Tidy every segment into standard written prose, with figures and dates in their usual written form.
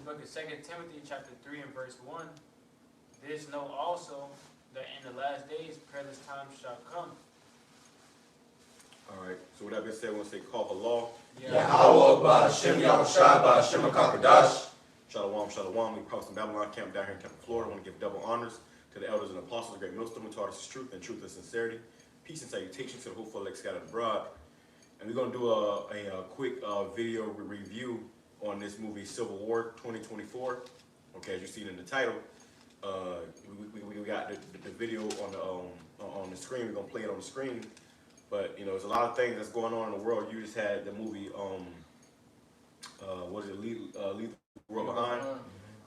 the book of 2 Timothy chapter 3 and verse 1. This know also that in the last days perilous times shall come. All right. So with that being said, we're going to say call the law. YAHAWADAH, Shem Yahushua, Shem HaKadosh. Shalom, shalom. We crossed the Babylon camp down here in Tampa, Florida. I want to give double honors to the elders and apostles, great millstone who taught us truth and truth and sincerity. Peace and salutations to the hopeful elect scattered abroad. And we're going to do a quick video review on this movie, Civil War 2024. Okay, as you see it in the title, we got the video on the screen. We're going to play it on the screen. But, you know, there's a lot of things that's going on in the world. You just had the movie, what is it, Leave the World Behind?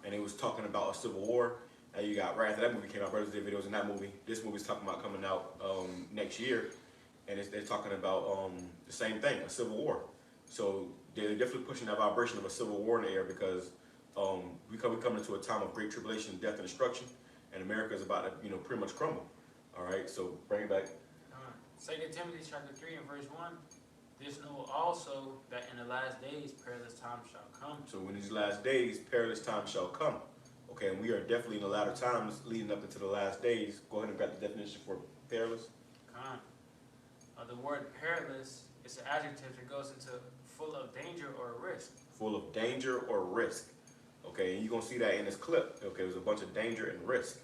And it was talking about a civil war. Now you got, right after that movie came out, brothers did videos in that movie. This movie's talking about coming out next year. And they're talking about the same thing, a civil war. So they're definitely pushing that vibration of a civil war in the air because we're coming into a time of great tribulation, death, and destruction. And America is about to, you know, pretty much crumble. All right, so bring it back. 2 Timothy chapter 3 and verse 1. This know also that in the last days perilous times shall come. So in these last days, perilous times shall come. Okay, and we are definitely in the latter times leading up into the last days. Go ahead and grab the definition for perilous. Come. The word perilous is an adjective that goes into full of danger or risk. Full of danger or risk. Okay, and you're going to see that in this clip. Okay, there's a bunch of danger and risk.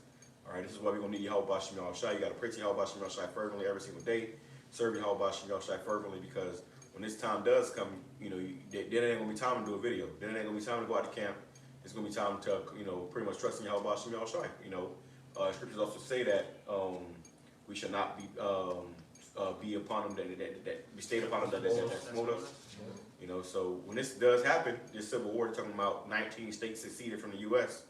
All right, this is why we're going to need Yahawah Shem Yahushua. You got to pray to Yahawah Shem Yahushua fervently every single day. Serve Yahawah Shem Yahushua fervently because when this time does come, you know, then it ain't going to be time to do a video. Then it ain't going to be time to go out to camp. It's going to be time to, you know, pretty much trust in Yahawah Shem Yahushua. You know, scriptures also say that we shall not be upon them that be stayed upon them that smote us. You know, so when this does happen, this civil war, talking about 19 states seceded from the U.S.,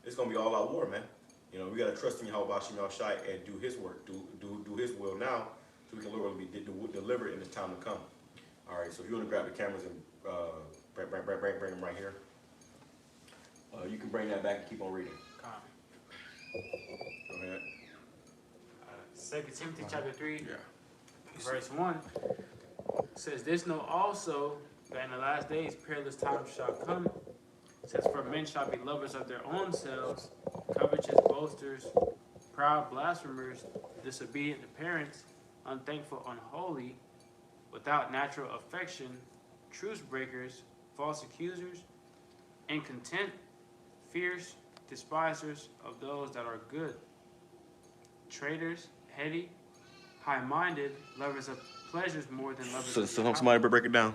it's going to be all out war, man. You know, we got to trust in Yahawah Shem Yahushua and do his work, do his will now, so we can literally be delivered in the time to come. All right, so if you want to grab the cameras and bring them right here. You can bring that back and keep on reading. Go ahead. 2 Timothy chapter 3, verse 1 says, this know also that in the last days perilous times shall come. It says, for men shall be lovers of their own selves, covetous, boasters, proud, blasphemers, disobedient to parents, unthankful, unholy, without natural affection, truce breakers, false accusers, incontent, fierce, despisers of those that are good, traitors, heady, high-minded, lovers of pleasures more than lovers of somebody break it down.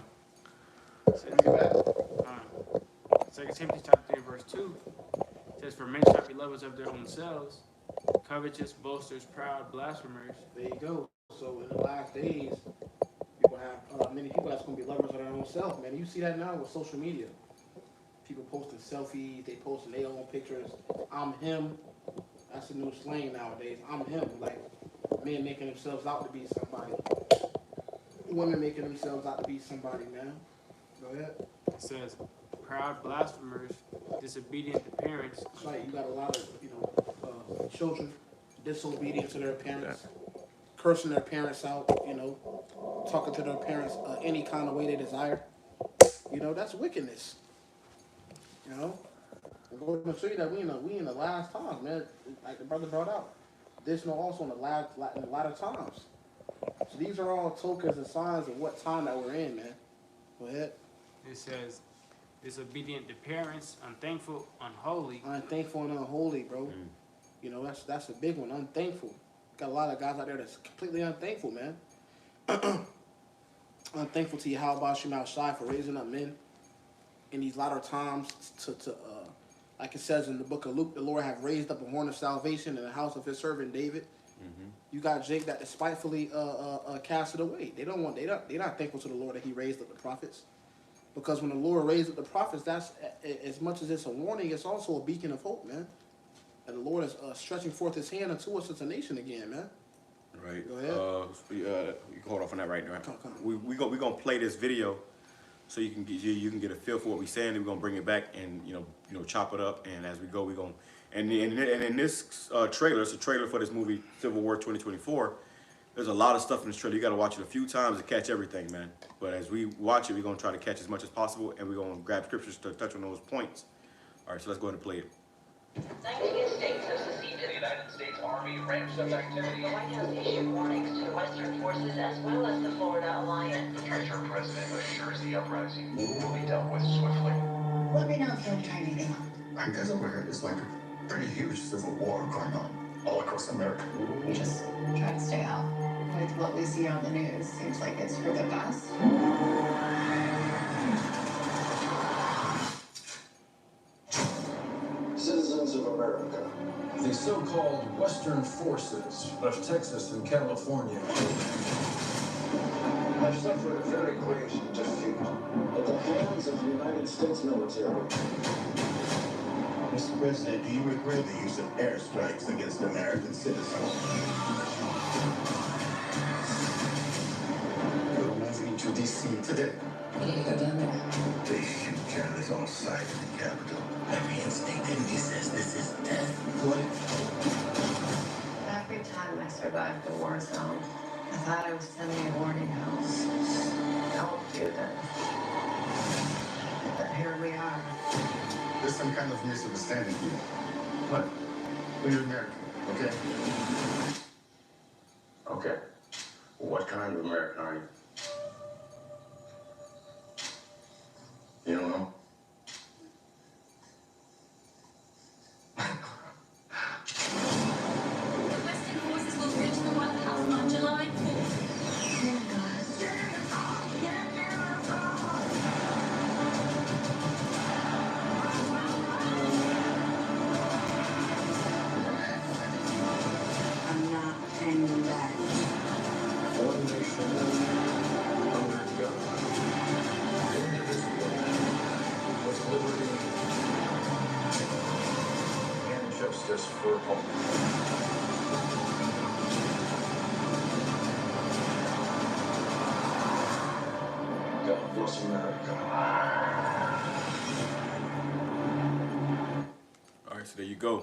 2 Timothy chapter 3 verse 2 says, for men shall be lovers of their own selves, covetous, boasters, proud, blasphemers. There you go. So in the last days, people have many people that's going to be lovers of their own self, man. You see that now with social media. People posting selfies, they posting their own pictures. I'm him. That's the new slang nowadays. I'm him. Like men making themselves out to be somebody. Women making themselves out to be somebody, man. Go ahead. It says, proud, blasphemers, disobedient to parents. That's right. You got a lot of, children disobedient to their parents, cursing their parents out, you know, talking to their parents any kind of way they desire. You know, that's wickedness. You know, we're going to show you that we in the last times, man. Like the brother brought out, this know also in the latter times. So these are all tokens and signs of what time that we're in, man. Go ahead. It says, disobedient to parents, unthankful, unholy. Unthankful and unholy, bro. You know, that's a big one. Unthankful. Got a lot of guys out there that's completely unthankful, man. Unthankful to Yahawah Shem Yahushua for raising up men in these latter times to like it says in the book of Luke, the Lord have raised up a horn of salvation in the house of his servant David. You got Jake that despitefully cast it away. They're not thankful to the Lord that he raised up the prophets. Because when the Lord raised up the prophets, that's as much as it's a warning, it's also a beacon of hope, man. And the Lord is stretching forth his hand unto us as a nation again, man. Right. Go ahead. You can hold off on that right now. Come. We're gonna play this video so you can get a feel for what we're saying. And we're gonna bring it back and you know chop it up. And as we go, we're gonna and in this trailer, it's a trailer for this movie Civil War 2024. There's a lot of stuff in this trailer. You got to watch it a few times to catch everything, man. But as we watch it, we're going to try to catch as much as possible, and we're going to grab scriptures to touch on those points All right, so let's go ahead and play it. 19 states have seceded. The United States Army ramps up activity. The White House issued warnings to the Western forces as well as the Florida Alliance. The traitor president assures the uprising will be dealt with swiftly. Let me know if you want to try anything on. I guess over here it's like a pretty huge civil war going on all across America. We just try to stay out. With what we see on the news, seems like it's for the best. Citizens of America. The so-called Western forces left Texas and California. Have suffered a very great defeat at the hands of the United States military. Mr. President, do you regret the use of airstrikes against American citizens? We're moving to D.C. today. We need to go down there. They shoot careless on sight in the Capitol. Every instinct in me says this is death. What? Every time I survived the war zone, I thought I was sending a warning home. Don't do that. But here we are. There's some kind of misunderstanding here. What? We're American, okay? Okay. What kind of American are you? You don't know? The Western forces will reach the White House on July 4th. I'm not hanging back. One nation under God, indivisible, with liberty and justice for all. God bless America. All right, so there you go.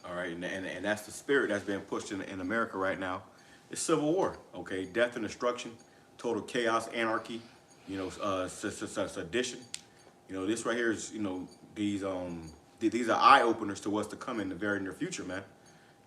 All right, and that's the spirit that's being pushed in America right now. It's civil war, okay? Death and destruction, total chaos, anarchy, you know, sedition. You know, this right here is, you know, these are eye openers to what's to come in the very near future, man.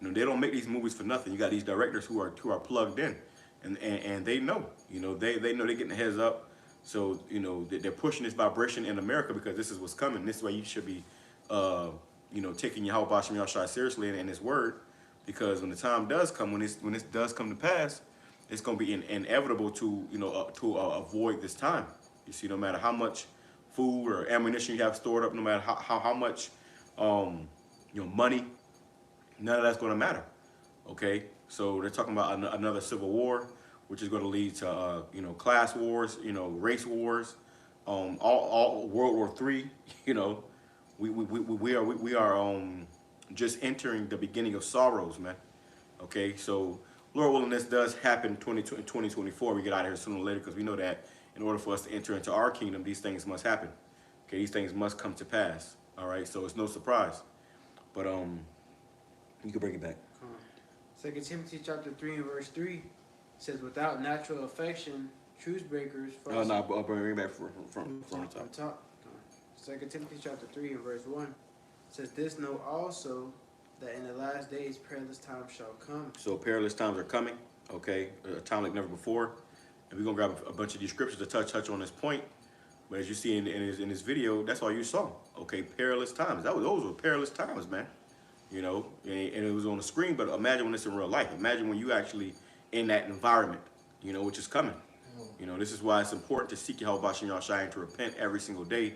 You know, they don't make these movies for nothing. You got these directors who are plugged in, and they know, you know, they know they're getting the heads up. So, you know, they're pushing this vibration in America because this is what's coming. This is why you should be, you know, taking YAHAWADAH seriously in his word, because when the time does come, when this does come to pass, it's going to be inevitable to, you know, avoid this time. You see, no matter how much food or ammunition you have stored up, no matter how much, you know, money, none of that's going to matter. Okay, so they're talking about another civil war, which is going to lead to, you know, class wars, you know, race wars, all World War III. You know, we are just entering the beginning of sorrows, man. Okay, so Lord willing, this does happen in 2024. We get out of here sooner or later, because we know that in order for us to enter into our kingdom, these things must happen. Okay, these things must come to pass. All right, so it's no surprise. But you can bring it back. 2 Timothy chapter 3 and verse 3 says, without natural affection, truce breakers. No, I'll bring it back from the top. 2 Timothy chapter 3 and verse 1 says, this know also that in the last days perilous times shall come. So perilous times are coming, okay? A time like never before. And we're going to grab a bunch of these scriptures to touch on this point. But as you see in this video, that's all you saw, okay? Perilous times. Those were perilous times, man. You know, and it was on the screen, but imagine when it's in real life. Imagine when you actually in that environment, you know, which is coming. You know, this is why it's important to seek YAHAWADAH and to repent every single day,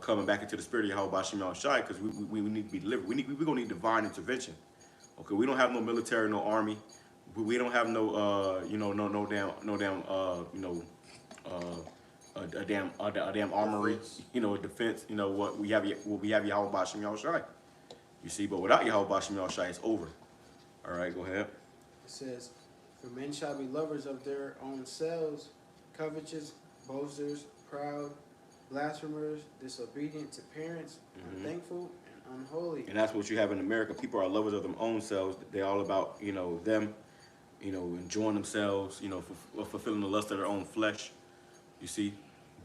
coming back into the spirit of YAHAWADAH, because we need to be delivered. We're going to need divine intervention. Okay, we don't have no military, no army. We don't have no, you know, no damn, you know, a damn armory, you know, a defense. You know what we have YAHAWADAH. You see, but without YAHAWADAH, it's over. All right, go ahead. It says, for men shall be lovers of their own selves, covetous, boasters, proud, blasphemers, disobedient to parents, unthankful, and unholy. And that's what you have in America. People are lovers of their own selves. They're all about, you know, them, you know, enjoying themselves, you know, fulfilling the lust of their own flesh. You see,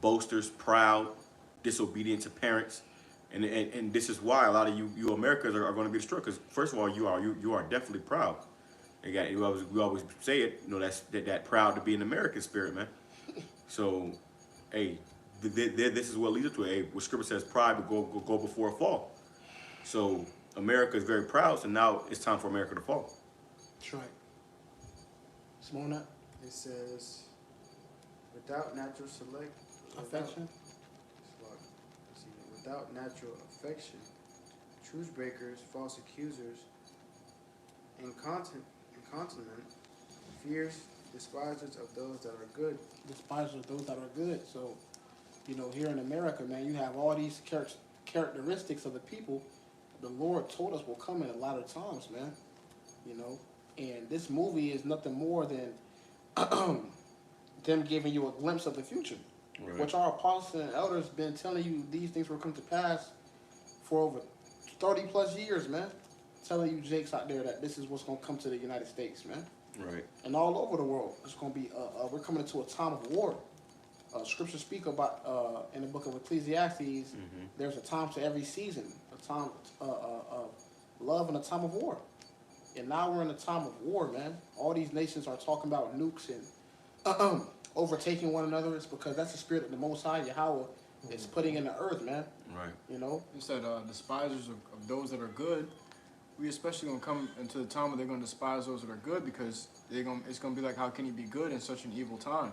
boasters, proud, disobedient to parents, And this is why a lot of you Americans are going to be destroyed. Because first of all, you are definitely proud. We always say it. You know, that proud to be an American spirit, man. So, hey, this is what leads up to it. Hey, what Scripture says, pride will go before a fall. So America is very proud. So now it's time for America to fall. That's right. Simona? It says, without natural affection. Without natural affection, truth breakers, false accusers, incontinent, fierce despisers of those that are good. Despisers of those that are good. So, you know, here in America, man, you have all these characteristics of the people the Lord told us will come in a lot of times, man. You know, and this movie is nothing more than them giving you a glimpse of the future. Right. Which our apostles and elders been telling you these things will come to pass for over 30 plus years, man. Telling you Jakes out there that this is what's going to come to the United States, man. Right. And all over the world. It's going to be, we're coming into a time of war. Scripture speak about, in the book of Ecclesiastes, there's a time to every season, a time of love and a time of war. And now we're in a time of war, man. All these nations are talking about nukes and overtaking one another. It's because that's the spirit of the Most High, Yahweh, is putting in the earth, man. Right. You know? You said despisers of those that are good. We especially going to come into the time where they're going to despise those that are good, because it's going to be like, how can you be good in such an evil time?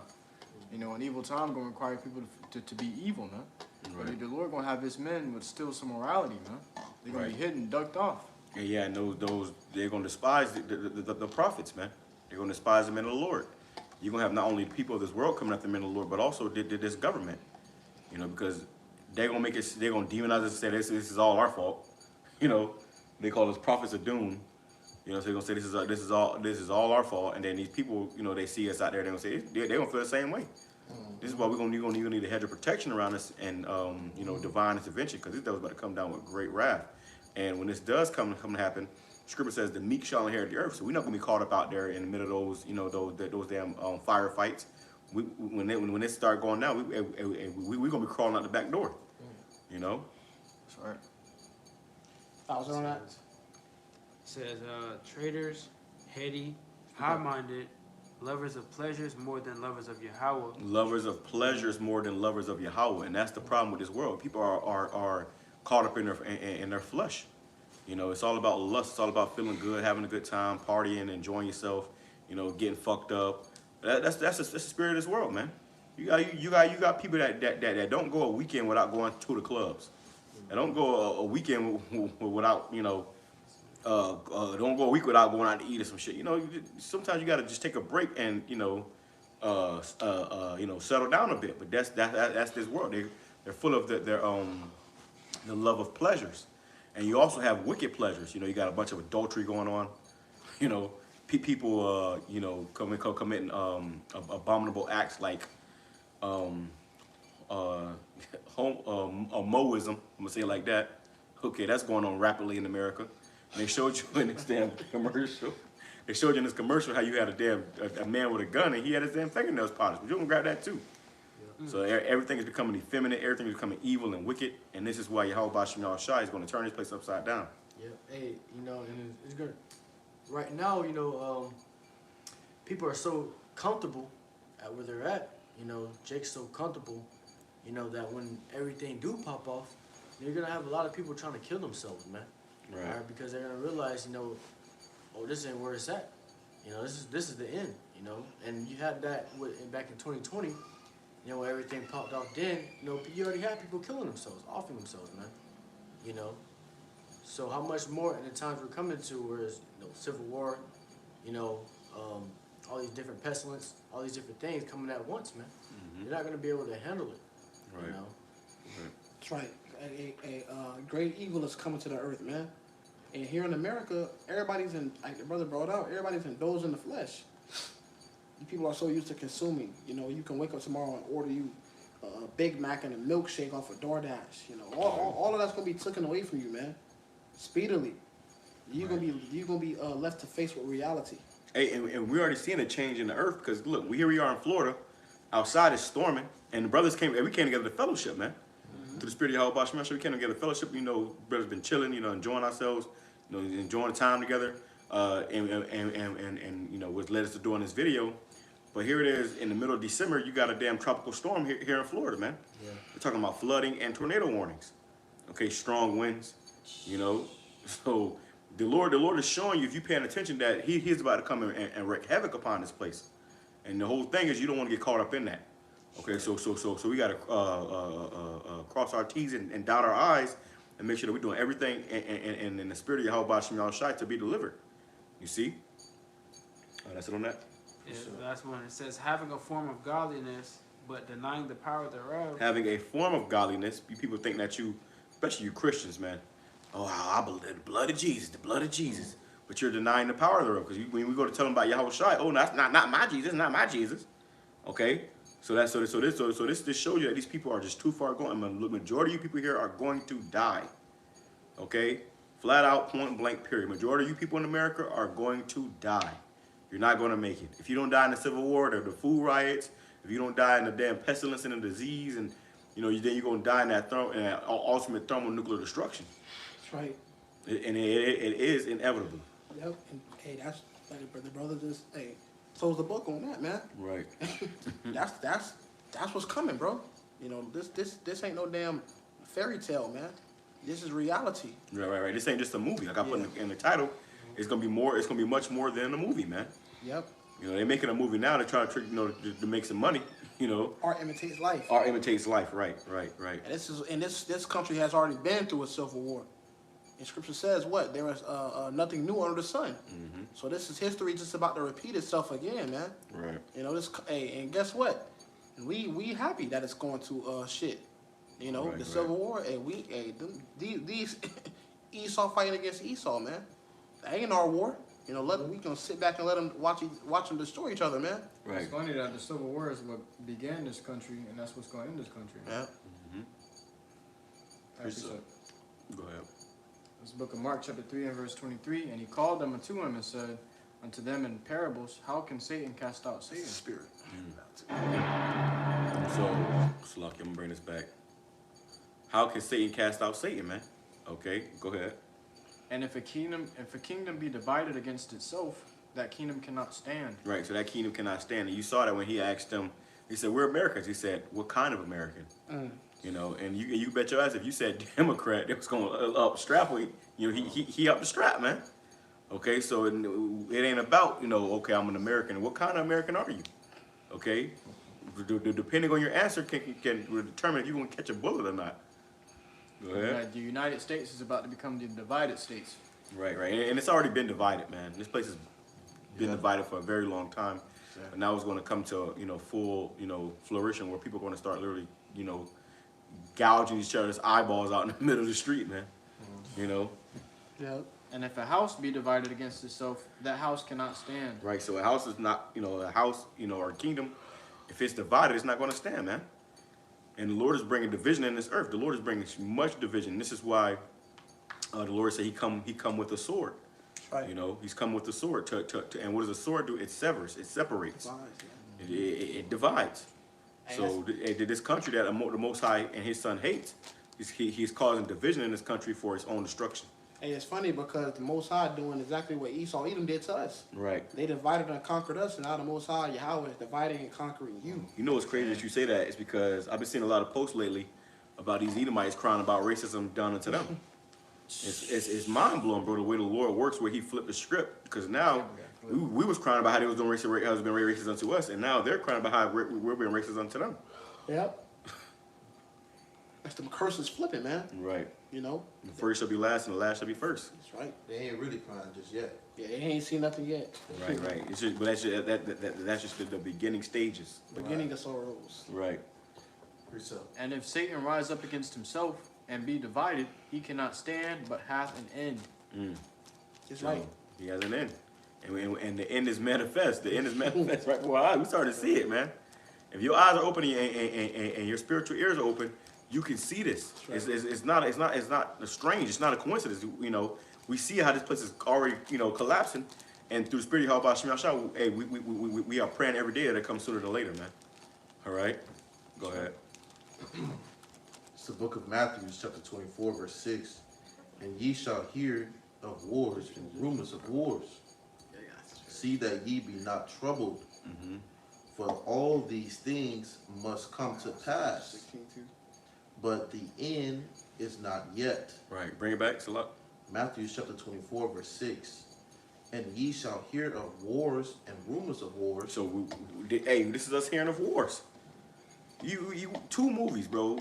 You know, an evil time going to require people to be evil, man. Right. But the Lord going to have his men with still some morality, man. They're going to be hidden, ducked off. Yeah, and those they're going to despise the prophets, man. They're going to despise the men of the Lord. You're going to have not only people of this world coming after the men of the Lord, but also this government. You know, because they're going to make it, they're going to demonize us and say this is all our fault. You know, they call us prophets of doom. You know, so they're going to say this is all our fault. And then these people, you know, they see us out there, they're going to say, they're going to feel the same way. This is why we're going to need a hedge of protection around us and, you know, divine intervention, because this devil's about to come down with great wrath. And when this does come to happen, Scripture says the meek shall inherit the earth. So we're not going to be caught up out there in the middle of those, you know, those damn firefights. When they start going down, we're going to be crawling out the back door. You know? That's right. I was on that. It says traitors, heady, high-minded, lovers of pleasures more than lovers of Yahweh. Lovers of pleasures more than lovers of Yahweh. And that's the problem with this world. People are caught up in their flesh. You know, it's all about lust. It's all about feeling good, having a good time, partying, enjoying yourself. You know, getting fucked up. That's the spirit of this world, man. You got people that don't go a weekend without going to the clubs. They don't go a weekend without, you know, don't go a week without going out to eat or some shit. You know, sometimes you gotta just take a break and you know, settle down a bit. But that's this world. They're full of the love of pleasures. And you also have wicked pleasures. You know, you got a bunch of adultery going on. You know, people, you know, committing abominable acts like Moism. I'm gonna say it like that. Okay, that's going on rapidly in America. And they showed you in this damn commercial. They showed you in this commercial how you had a man with a gun and he had his damn fingernails polished. But you can grab that too. So everything is becoming effeminate, everything is becoming evil and wicked, and this is why YAHAWADAH is going to turn this place upside down. Yeah, hey, you know, and it's good. Right now, you know, people are so comfortable at where they're at. You know, Jake's so comfortable, you know, that when everything do pop off, you're going to have a lot of people trying to kill themselves, man. Right. Because they're going to realize, you know, oh, this ain't where it's at. You know, this is the end, you know. And you had that back in 2020. You know, when everything popped off then, you know, you already had people killing themselves, offing themselves, man. You know? So how much more in the times we're coming to where it's, you know, civil war, you know, all these different pestilence, all these different things coming at once, man. You're not going to be able to handle it, you know? That's right. A great evil is coming to the earth, man. And here in America, everybody's in, like the brother brought out, everybody's indulged in the flesh. People are so used to consuming. You know, you can wake up tomorrow and order you a Big Mac and a milkshake off of DoorDash. You know, all of that's gonna be taken away from you, man. Speedily, you're gonna be left to face with reality. Hey, and we're already seeing a change in the earth because look, here we are in Florida. Outside is storming, and the brothers we came together to fellowship, man. through the spirit of Yahweh Shem Yahshua, we came together fellowship. You know, brothers been chilling, you know, enjoying ourselves, you know, enjoying the time together, and you know, what led us to doing this video. But here it is in the middle of December. You got a damn tropical storm here in Florida, man. Yeah. We're talking about flooding and tornado warnings. Okay, strong winds. You know, so the Lord is showing you, if you're paying attention, that He's about to come and wreak havoc upon this place. And the whole thing is, you don't want to get caught up in that. Okay, so we got to cross our T's and dot our I's and make sure that we're doing everything in the spirit of Yahweh Shem Yahshua to be delivered. You see? That's it on that. Yeah, the last one. It says, having a form of godliness, but denying the power thereof. Having a form of godliness, people think that you, especially you Christians, man, oh, I believe the blood of Jesus, but you're denying the power thereof. Because when we go to tell them about Yahweh Shai, oh, that's not my Jesus, not my Jesus. Okay, so this shows you that these people are just too far gone. The majority of you people here are going to die. Okay, flat out, point blank, period. Majority of you people in America are going to die. You're not going to make it. If you don't die in the Civil War, the food riots, if you don't die in the damn pestilence and the disease, and you know, then you're going to die in that ultimate thermonuclear destruction. That's right. And it is inevitable. Yep. And hey, that's like the brother just close the book on that, man. Right. that's what's coming, bro. You know, this ain't no damn fairy tale, man. This is reality. Right. This ain't just a movie. Like I put in the title, it's gonna be more. It's gonna be much more than a movie, man. Yep. You know, they're making a movie now to try to trick, you know, to make some money. You know, art imitates life. Art imitates life. Right. And this country has already been through a civil war. And Scripture says what? There is nothing new under the sun. Mm-hmm. So this is history just about to repeat itself again, man. Right. You know, and guess what? We happy that it's going to shit. You know, the Civil War, these Esau fighting against Esau, man. That ain't our war. You know, we can sit back and let them watch them destroy each other, man. Right. It's funny that the Civil War is what began this country, and that's what's going to end this country. Yeah. Go ahead. This book of Mark, chapter 3 and verse 23, and he called them unto him and said unto them in parables, how can Satan cast out Satan? Spirit. So, Sluck, I'm gonna bring this back. How can Satan cast out Satan, man? Okay, go ahead. And if a kingdom be divided against itself, that kingdom cannot stand. Right, so that kingdom cannot stand. And you saw that when he asked them, he said, we're Americans. He said, what kind of American? You know, and you bet your ass if you said Democrat, it was going to up strap. You know, he upped the strap, man. Okay, so it ain't about, you know, okay, I'm an American. What kind of American are you? Okay, depending on your answer can determine if you're going to catch a bullet or not. Go ahead. The United States is about to become the divided states. Right. And it's already been divided, man. This place has been divided for a very long time. Yeah. And now it's going to come to, you know, full, you know, flourishing where people are going to start literally, you know, gouging each other's eyeballs out in the middle of the street, man. You know? Yeah. And if a house be divided against itself, that house cannot stand. Right, so a house is not, you know, a house, you know, or a kingdom, if it's divided, it's not going to stand, man. And the Lord is bringing division in this earth. The Lord is bringing much division. This is why the Lord said he come with a sword. Right. You know, he's come with a sword. And what does a sword do? It severs. It separates. It divides. So this country that the Most High and his son hates, he's causing division in this country for his own destruction. And it's funny because the Most High doing exactly what Esau, Edom did to us. Right. They divided and conquered us, and now the Most High, Yahweh, is dividing and conquering you. You know what's crazy that you say that is because I've been seeing a lot of posts lately about these Edomites crying about racism done unto them. It's mind-blowing, bro, the way the Lord works where he flipped the script. Because now we was crying about how they was doing racist unto us, and now they're crying about how we're being racist unto them. Yep. That's the curses flipping, man. Right. You know? The first shall be last and the last shall be first. That's right. They ain't really crying just yet. Yeah, they ain't seen nothing yet. Right. It's just, but that's just the beginning stages. Beginning of sorrows. Right. And if Satan rise up against himself and be divided, he cannot stand, but hath an end. That's right. He has an end. And the end is manifest. The end is manifest right before our eyes. We started to see it, man. If your eyes are open and your spiritual ears are open, you can see this. Right. It's not strange. It's not a coincidence. You know, we see how this place is already, you know, collapsing, and through the spirit of Yahweh, hey, we are praying every day that it comes sooner than later, man. All right, go ahead. It's the book of Matthew, chapter 24, verse 6. And ye shall hear of wars and rumors of wars. See that ye be not troubled, for all these things must come to pass. But the end is not yet. Right. Bring it back, Salah. Matthew chapter 24, verse 6. And ye shall hear of wars and rumors of wars. So, hey, this is us hearing of wars. You two movies, bro.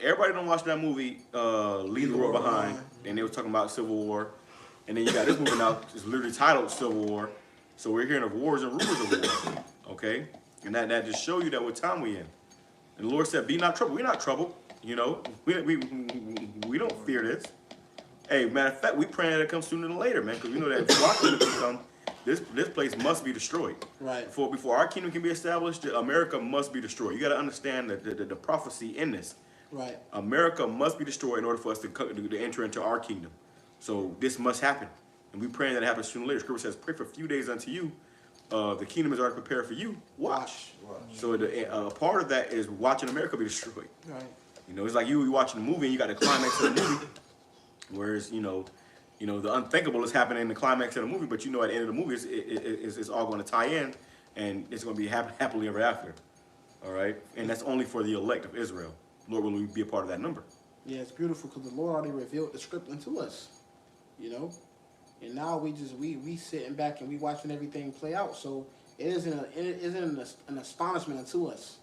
Everybody don't watch that movie, Leave the World Behind, and they were talking about Civil War. And then you got this movie now, it's literally titled Civil War. So we're hearing of wars and rumors of wars, okay? And that just show you that what time we in. And the Lord said, be not troubled. We're not troubled, you know. We don't fear this. Hey, matter of fact, we praying that it comes sooner than later, man, because we know that if our kingdom come, this place must be destroyed. Right. Before our kingdom can be established, America must be destroyed. You got to understand the prophecy in this. Right. America must be destroyed in order for us to enter into our kingdom. So this must happen. And we praying that it happens sooner or later. Scripture says, pray for a few days unto you. The kingdom is already prepared for you. Watch. So a part of that is watching America be destroyed. Right. You know, it's like you watching a movie and you got the climax of the movie. Whereas, you know, the unthinkable is happening in the climax of the movie, but you know at the end of the movie, it's all going to tie in, and it's going to be happily ever after. All right? And that's only for the elect of Israel. Lord, will we be a part of that number? Yeah, it's beautiful because the Lord already revealed the script unto us, you know? And now we sitting back and we watching everything play out. So it isn't an astonishment unto us.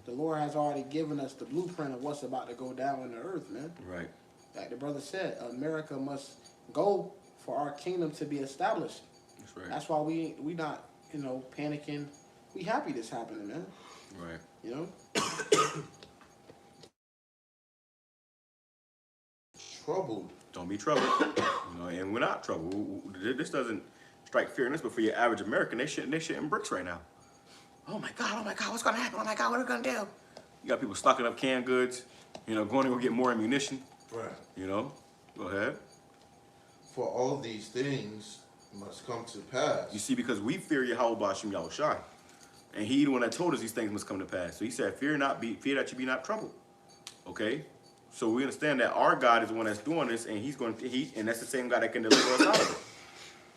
The Lord has already given us the blueprint of what's about to go down in the earth, man. Right. Like the brother said, America must go for our kingdom to be established. That's right. That's why we not, you know, panicking. We happy this happening, man. Right. You know? Troubled. Don't be troubled. You know, and we're not troubled. This doesn't strike fear in us, but for your average American, they shitting bricks right now. Oh my God, what's gonna happen? Oh my God, what are we gonna do? You got people stocking up canned goods, you know, going to go get more ammunition. Right. You know? Go ahead. For all these things must come to pass. You see, because we fear YAHAWADAH. And he the one that told us these things must come to pass. So he said, fear that you be not troubled. Okay? So we understand that our God is the one that's doing this, and and that's the same God that can deliver us out of it.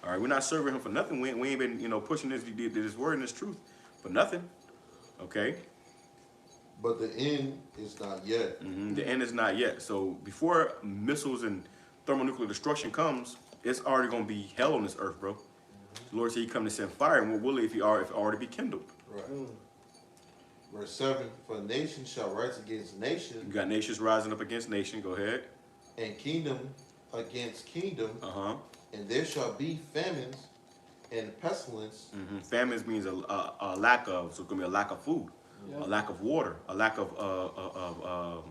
All right, we're not serving him for nothing. We ain't been, you know, pushing this word and this truth for nothing. Okay? But the end is not yet. The end is not yet. So before missiles and thermonuclear destruction comes, it's already going to be hell on this earth, bro. The Lord said he come to send fire, and what will it if it already be kindled? Right. Verse 7, for nation shall rise against nation. You got nations rising up against nation. Go ahead. And kingdom against kingdom. And there shall be famines and pestilence. Famines means a lack of, so it's going to be a lack of food, a lack of water, a lack of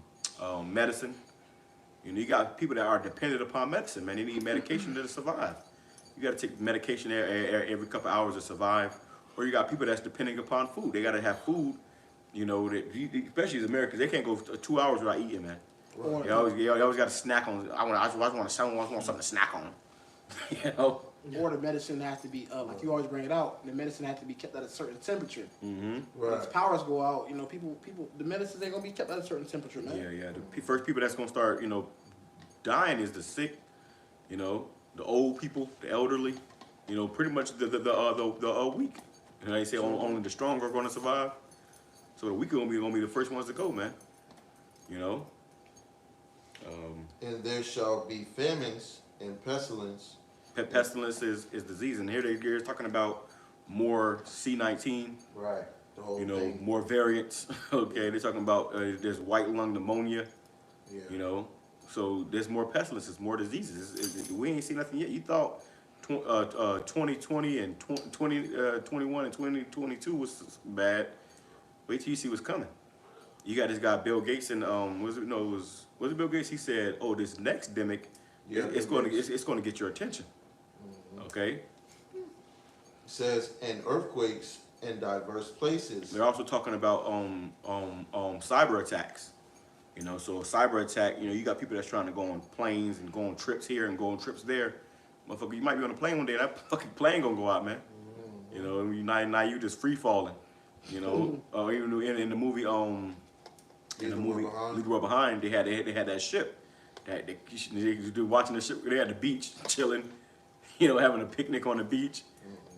medicine. You know, you got people that are dependent upon medicine, man. They need medication to survive. You got to take medication every couple hours to survive. Or you got people that's depending upon food. They got to have food. You know, especially as Americans, they can't go 2 hours without eating, man. Right. You always got to snack on. I want something to snack on. You know. Or the medicine has to be like you always bring it out. The medicine has to be kept at a certain temperature. Right. As powers go out, you know, the medicines ain't gonna be kept at a certain temperature, man. Yeah. The first people that's gonna start, you know, dying is the sick. You know, the old people, the elderly. You know, pretty much the weak. You know, they say only the strong are gonna survive. So the weak are gonna be the first ones to go, man. You know. And there shall be famines and pestilence. Pestilence is disease, and here they're talking about more C-19. Right. The whole you know, thing. more variants. Okay, they're talking about there's white lung pneumonia. Yeah. You know, so there's more pestilences, more diseases. We ain't seen nothing yet. You thought 2020 and 2021 and 2022 was bad. Wait till you see what's coming. You got this guy Bill Gates and was it Bill Gates? He said, "Oh, this next demic, it's going to get your attention." Okay. It says, and earthquakes in diverse places. They're also talking about cyber attacks. You know, so a cyber attack, you know, you got people that's trying to go on planes and go on trips here and go on trips there. Motherfucker, you might be on a plane one day and that fucking plane gonna go out, man. You know, now you just free falling. You know, even in the movie in the movie Leave the World Behind, they had that ship. That they watching the ship. They had the beach chilling, you know, having a picnic on the beach,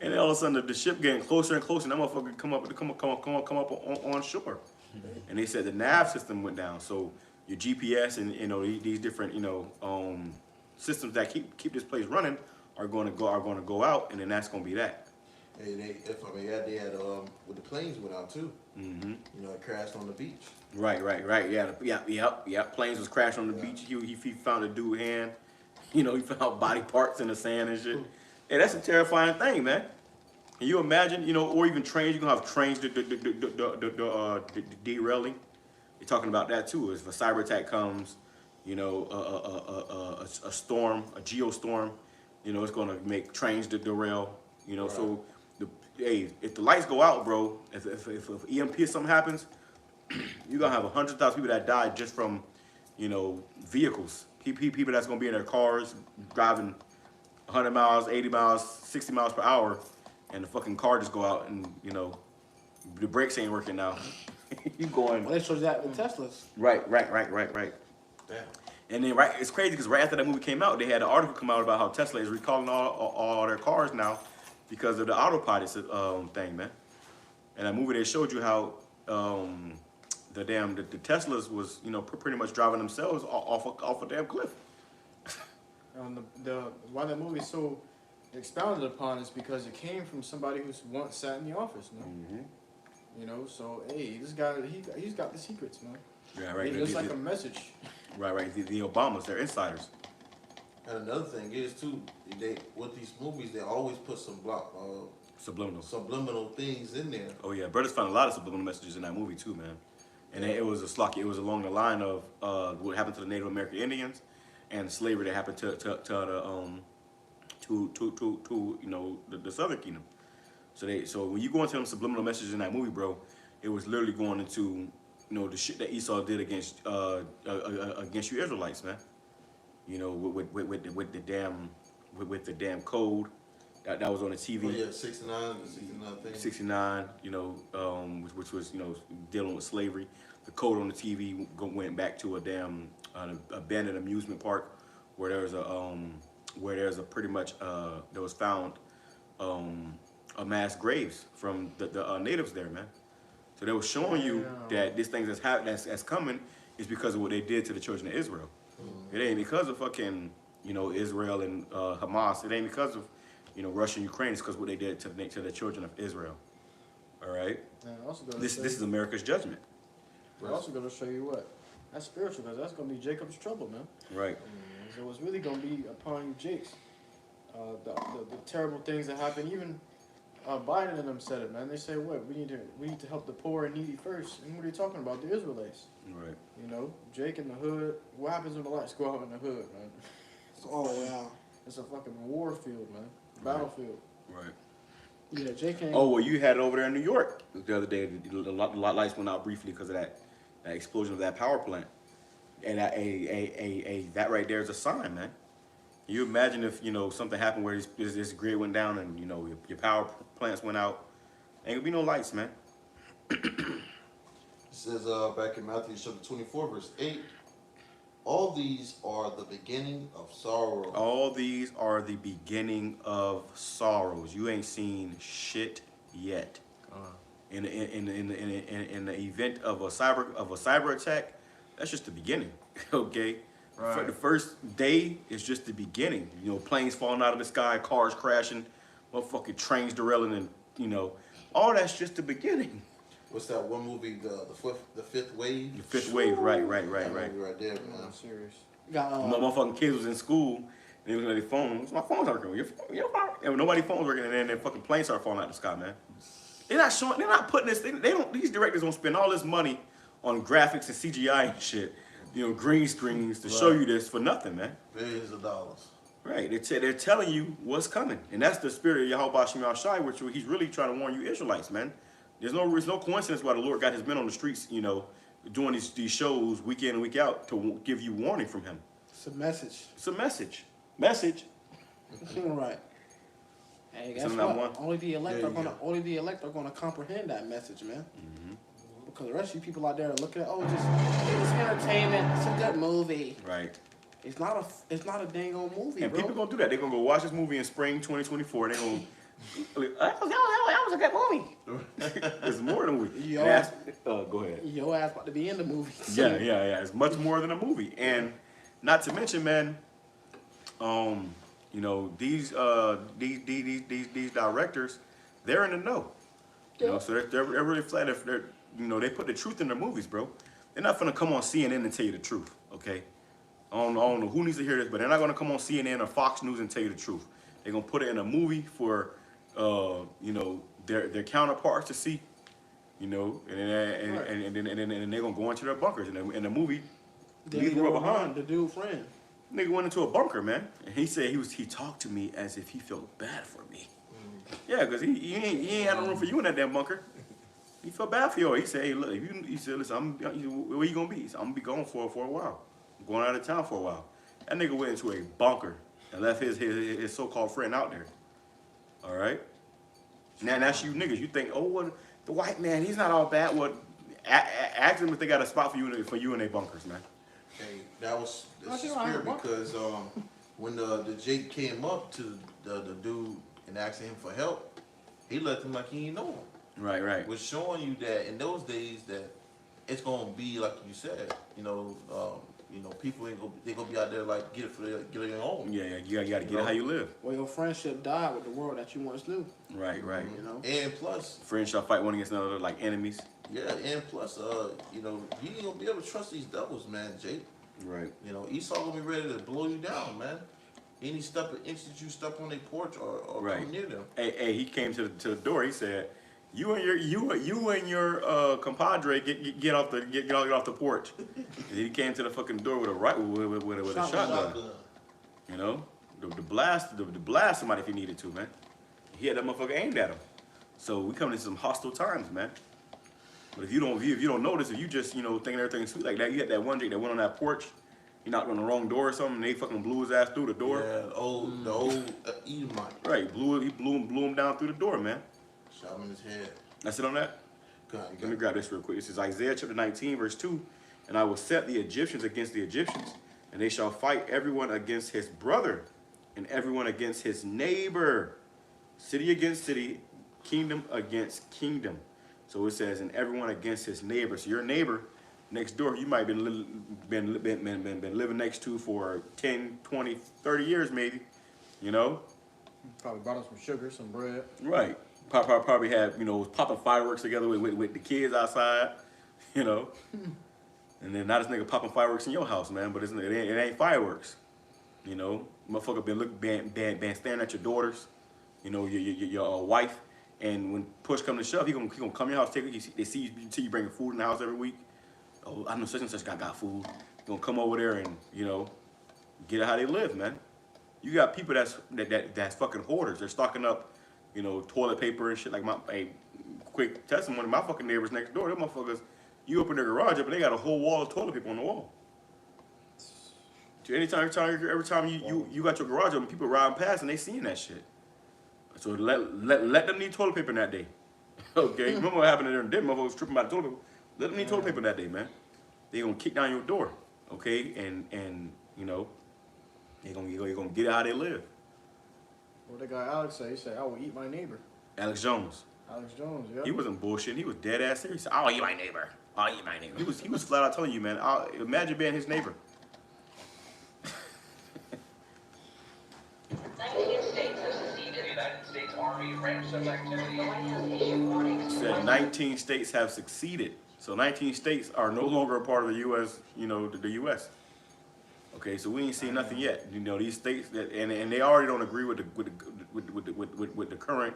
and then all of a sudden the ship getting closer and closer. And that motherfucker come up on shore, and they said the nav system went down. So your GPS and these different systems that keep this place running are going to go out, and then that's going to be that. Hey, they had when the planes went out too. Mm-hmm. You know, it crashed on the beach. Right. Yeah. Planes was crashed on the beach. He found a dude hand. You know, he found body parts in the sand and shit. Yeah, that's a terrifying thing, man. Can you imagine? Or even trains. You're gonna have trains derailing. You're talking about that too. If a cyber attack comes, a storm, a geostorm, it's gonna make trains derail. Right. So if the lights go out, bro, if EMP or something happens, you're gonna have 100,000 people that died just from, vehicles. People that's gonna be in their cars driving 100 miles, 80 miles, 60 miles per hour, and the fucking car just go out and the brakes ain't working now. You going? Well, they showed that with Teslas. Right. Damn. And then it's crazy because right after that movie came out, they had an article come out about how Tesla is recalling all their cars now because of the autopilot thing, man. And that movie they showed you how the Teslas was pretty much driving themselves off a damn cliff. Why that movie's so expounded upon is because it came from somebody who's once sat in the office, man. Mm-hmm. So hey, this guy he's got the secrets, man. Yeah, right. It's like a message. Right. The Obamas, they're insiders. And another thing is too, with these movies they always put some subliminal things in there. Oh yeah, brothers found a lot of subliminal messages in that movie too, man. And it was along the line of what happened to the Native American Indians and slavery that happened to the Southern Kingdom. So when you go into them subliminal messages in that movie, bro, it was literally going into the shit that Esau did against you Israelites, man. With the damn code that was on the TV. Oh yeah, 69 thing. 69, which was dealing with slavery. The code on the TV went back to a damn abandoned amusement park where there was there was found mass graves from the natives there, man. So they were showing you that this thing that's coming is because of what they did to the children of Israel. Mm-hmm. It ain't because of fucking Israel and Hamas. It ain't because of Russia and Ukraine. It's because what they did to the children of Israel. All right. This is America's judgment. We're also going to show you what that's spiritual, because that's going to be Jacob's trouble, man. Right. So it's really going to be upon you, Jake's. The terrible things that happen. Even Biden and them said it, man. They say what we need to help the poor and needy first. And what are you talking about? The Israelites. Right. Jake in the hood. What happens when the lights go out in the hood, man? Oh wow. It's a fucking war field, man. Battlefield. Right. Yeah, Jake ain't. Oh well, you had it over there in New York the other day. The lights went out briefly because of that explosion of that power plant, and that right there is a sign, man. Can you imagine if something happened where this grid went down and your power plants went out? Ain't gonna be no lights, man. It says back in Matthew chapter 24, verse 8, all these are the beginning of sorrow. All these are the beginning of sorrows. You ain't seen shit yet. In the event of a cyber attack, that's just the beginning. Okay. Right. For the first day is just the beginning. Planes falling out of the sky, cars crashing, motherfucking trains derailing, and all that's just the beginning. What's that one movie? The Fifth Wave. The Fifth Wave, right. Right there, man. I'm serious. Motherfucking kids was in school and they was on their phone. My phone's not working. Your phone. And nobody's phone's working, and then their fucking planes start falling out of the sky, man. They're not putting this. They don't. These directors don't spend all this money on graphics and CGI and shit. Green screens to show you this for nothing, man. Billions of dollars. Right. They're telling you what's coming, and that's the spirit of YAHAWADAH, which he's really trying to warn you Israelites, man. There's no coincidence why the Lord got his men on the streets, doing these shows week in and week out to give you warning from him. It's a message. It's a message. Message. Right. Hey, guess what? Only the elect are gonna comprehend that message, man. Mm-hmm. Because the rest of you people out there are looking at, oh, it's entertainment. It's a good movie. Right. It's not a dang old movie, And bro. people gonna do that. They're gonna go watch this movie in spring 2024. They're gonna, that was a good movie. It's more than a movie. Go ahead. Your ass about to be in the movie. Yeah. It's much more than a movie. And not to mention, man, you know, these directors, they're in the know. You know, so they're really flat. If they're, you know, they put the truth in their movies, bro. They're not gonna come on CNN and tell you the truth, okay? I don't know who needs to hear this, but they're not gonna come on CNN or Fox News and tell you the truth. They're gonna put it in a movie for, you know, their counterparts to see, you know, and then they're gonna go into their bunkers. And in the movie, Then grew up behind. the dude friend. Nigga went into a bunker, man, and he said he talked to me as if he felt bad for me. Yeah, because he ain't had no room for you in that damn bunker. He felt bad for you. He said, hey, look, he said, listen, where you gonna be? He said, I'm gonna be gone for a while. I'm going out of town for a while. That nigga went into a bunker and left his so-called friend out there. All right? Now that's you niggas. You think, oh, what, the white man, he's not all bad. What? Ask them if they got a spot for you in their bunkers, man. Hey, this is weird because when the Jake came up to the dude and asked him for help, he left him like he ain't know him. Right. Was showing you that in those days that it's gonna be like you said, you know, people they gonna be out there like get it on. Yeah, you gotta get it how you live. Well, your friendship died with the world that you once knew. Right. You know, and plus, friends shall fight one against another like enemies. Yeah, and plus, you know, you ain't gonna be able to trust these devils, man, Jake. Right. You know, Esau gonna be ready to blow you down, man. Any inch that you step on their porch or come near them. Hey, he came to the door. He said, "You and your compadre get off the porch." And he came to the fucking door with a shotgun. You know, to blast somebody if he needed to, man. He had that motherfucker aimed at him. So we coming into some hostile times, man. But if you don't notice, if you just thinking everything's sweet like that, you had that one Jake that went on that porch. He knocked on the wrong door or something, and they fucking blew his ass through the door. Yeah, the old Edomite. Right, he blew him down through the door, man. Shot him in his head. That's it on that? Let me grab this real quick. This is Isaiah chapter 19, verse 2. And I will set the Egyptians against the Egyptians, and they shall fight everyone against his brother, and everyone against his neighbor. City against city, kingdom against kingdom. So it says, and everyone against his neighbor. So your neighbor next door, you might have been living next to for 10, 20, 30 years maybe, you know? Probably bought him some sugar, some bread. Right. Probably had, was popping fireworks together with the kids outside, you know? And then now this nigga popping fireworks in your house, man, but it ain't fireworks, you know? Motherfucker been staring at your daughters, your wife, and when push come to shove, he gonna come to your house, they see you bringing food in the house every week. Oh, I know such and such guy got food. Gonna come over there and get how they live, man. You got people that's fucking hoarders. They're stocking up, toilet paper and shit. Like quick testimony, my fucking neighbors next door, them motherfuckers. You open their garage up and they got a whole wall of toilet paper on the wall. So every time you got your garage open, people riding past and they seeing that shit. So let them need toilet paper in that day. Okay, remember what happened to them? Them motherfuckers tripping about toilet paper. Let them need toilet paper that day, man. They gonna kick down your door, okay? And they gonna get how they live. What the guy Alex said, he said, I will eat my neighbor. Alex Jones. Alex Jones, yeah. He wasn't bullshitting. He was dead ass serious. He said, I'll eat my neighbor. I'll eat my neighbor. He was flat out telling you, man. Imagine being his neighbor. 19 states have seceded. The United States Army ramps up activity. The White House issued warnings. Said 19 states have succeeded. So 19 states are no longer a part of the U.S., the U.S. Okay, so we ain't seen nothing yet. These states that and they already don't agree with the current,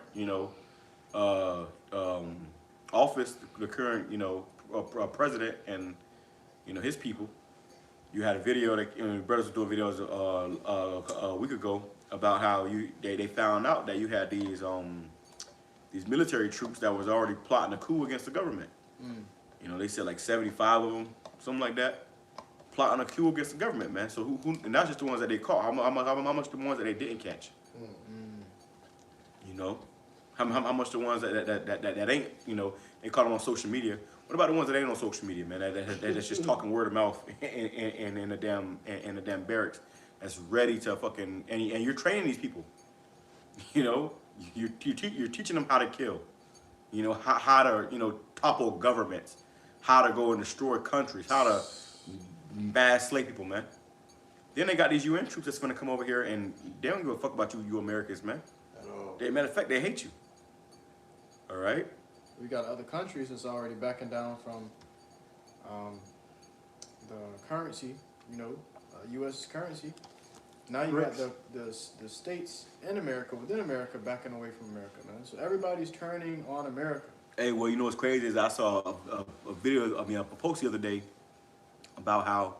office, the current, president and his people. You had a video that brothers were doing videos a week ago about how they found out that you had these military troops that was already plotting a coup against the government. They said like 75 of them, something like that, plotting a coup against the government, man. So who and that's just the ones that they caught. How much the ones that they didn't catch? How much the ones that ain't, they caught them on social media. What about the ones that ain't on social media, man? That's just talking word of mouth in the damn barracks. That's ready to fucking and you're training these people. You know, you're teaching them how to kill. You know how to topple governments, how to go and destroy countries, how to mass slay people, man. Then they got these UN troops that's gonna come over here and they don't give a fuck about you Americans, man. At all. Matter of fact, they hate you. All right. We got other countries that's already backing down from the currency, U.S. currency. Now you got the states in America, within America, backing away from America, man. So everybody's turning on America. Hey, well, you know what's crazy is I saw a video, a post the other day about how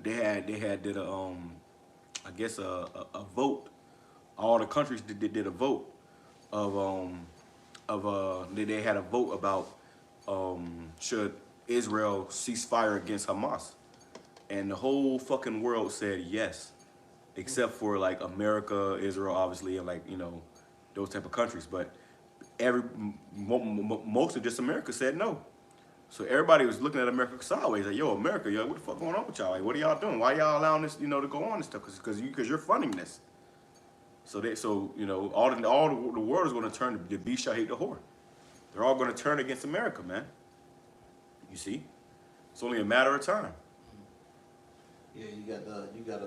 they did a I guess a vote. All the countries did a vote they had a vote about should Israel cease fire against Hamas, and the whole fucking world said yes, except for like America, Israel, obviously, and like those type of countries. But most of just America said no. So everybody was looking at America sideways, like, yo, America, what the fuck going on with y'all? Like, what are y'all doing? Why y'all allowing this, to go on and stuff? Because you're funding this. So all the world is going to turn the beast shall hate the whore. They're all going to turn against America, man. You see, it's only a matter of time. Yeah, you got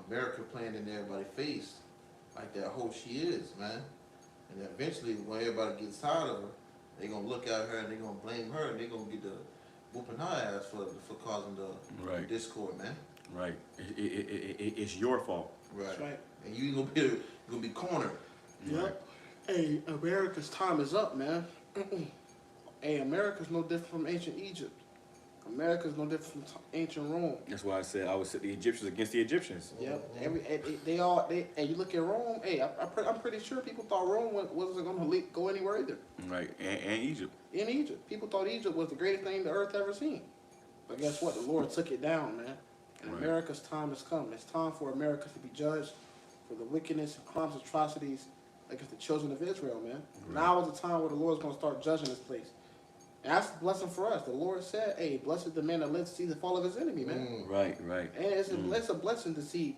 America playing in everybody's face, like that hoe she is, man. And eventually, when everybody gets tired of her, they gonna look at her and they gonna blame her and they gonna get the whooping her ass for causing the discord, man. Right. It's your fault. Right. That's right. And you gonna be cornered. Yep. Right. Hey, America's time is up, man. Hey, America's no different from ancient Egypt. America's no different from ancient Rome. That's why I said I would set the Egyptians against the Egyptians. Yep. And you look at Rome. Hey, I'm pretty sure people thought Rome wasn't going to go anywhere either. Right. And Egypt. In Egypt, people thought Egypt was the greatest thing the earth ever seen. But guess what? The Lord took it down, man. And America's time has come. It's time for America to be judged for the wickedness and crimes, atrocities against the children of Israel, man. Now is the time where the Lord's going to start judging this place. And that's a blessing for us. The Lord said, hey, blessed the man that lives to see the fall of his enemy, man. Right. And it's a blessing to see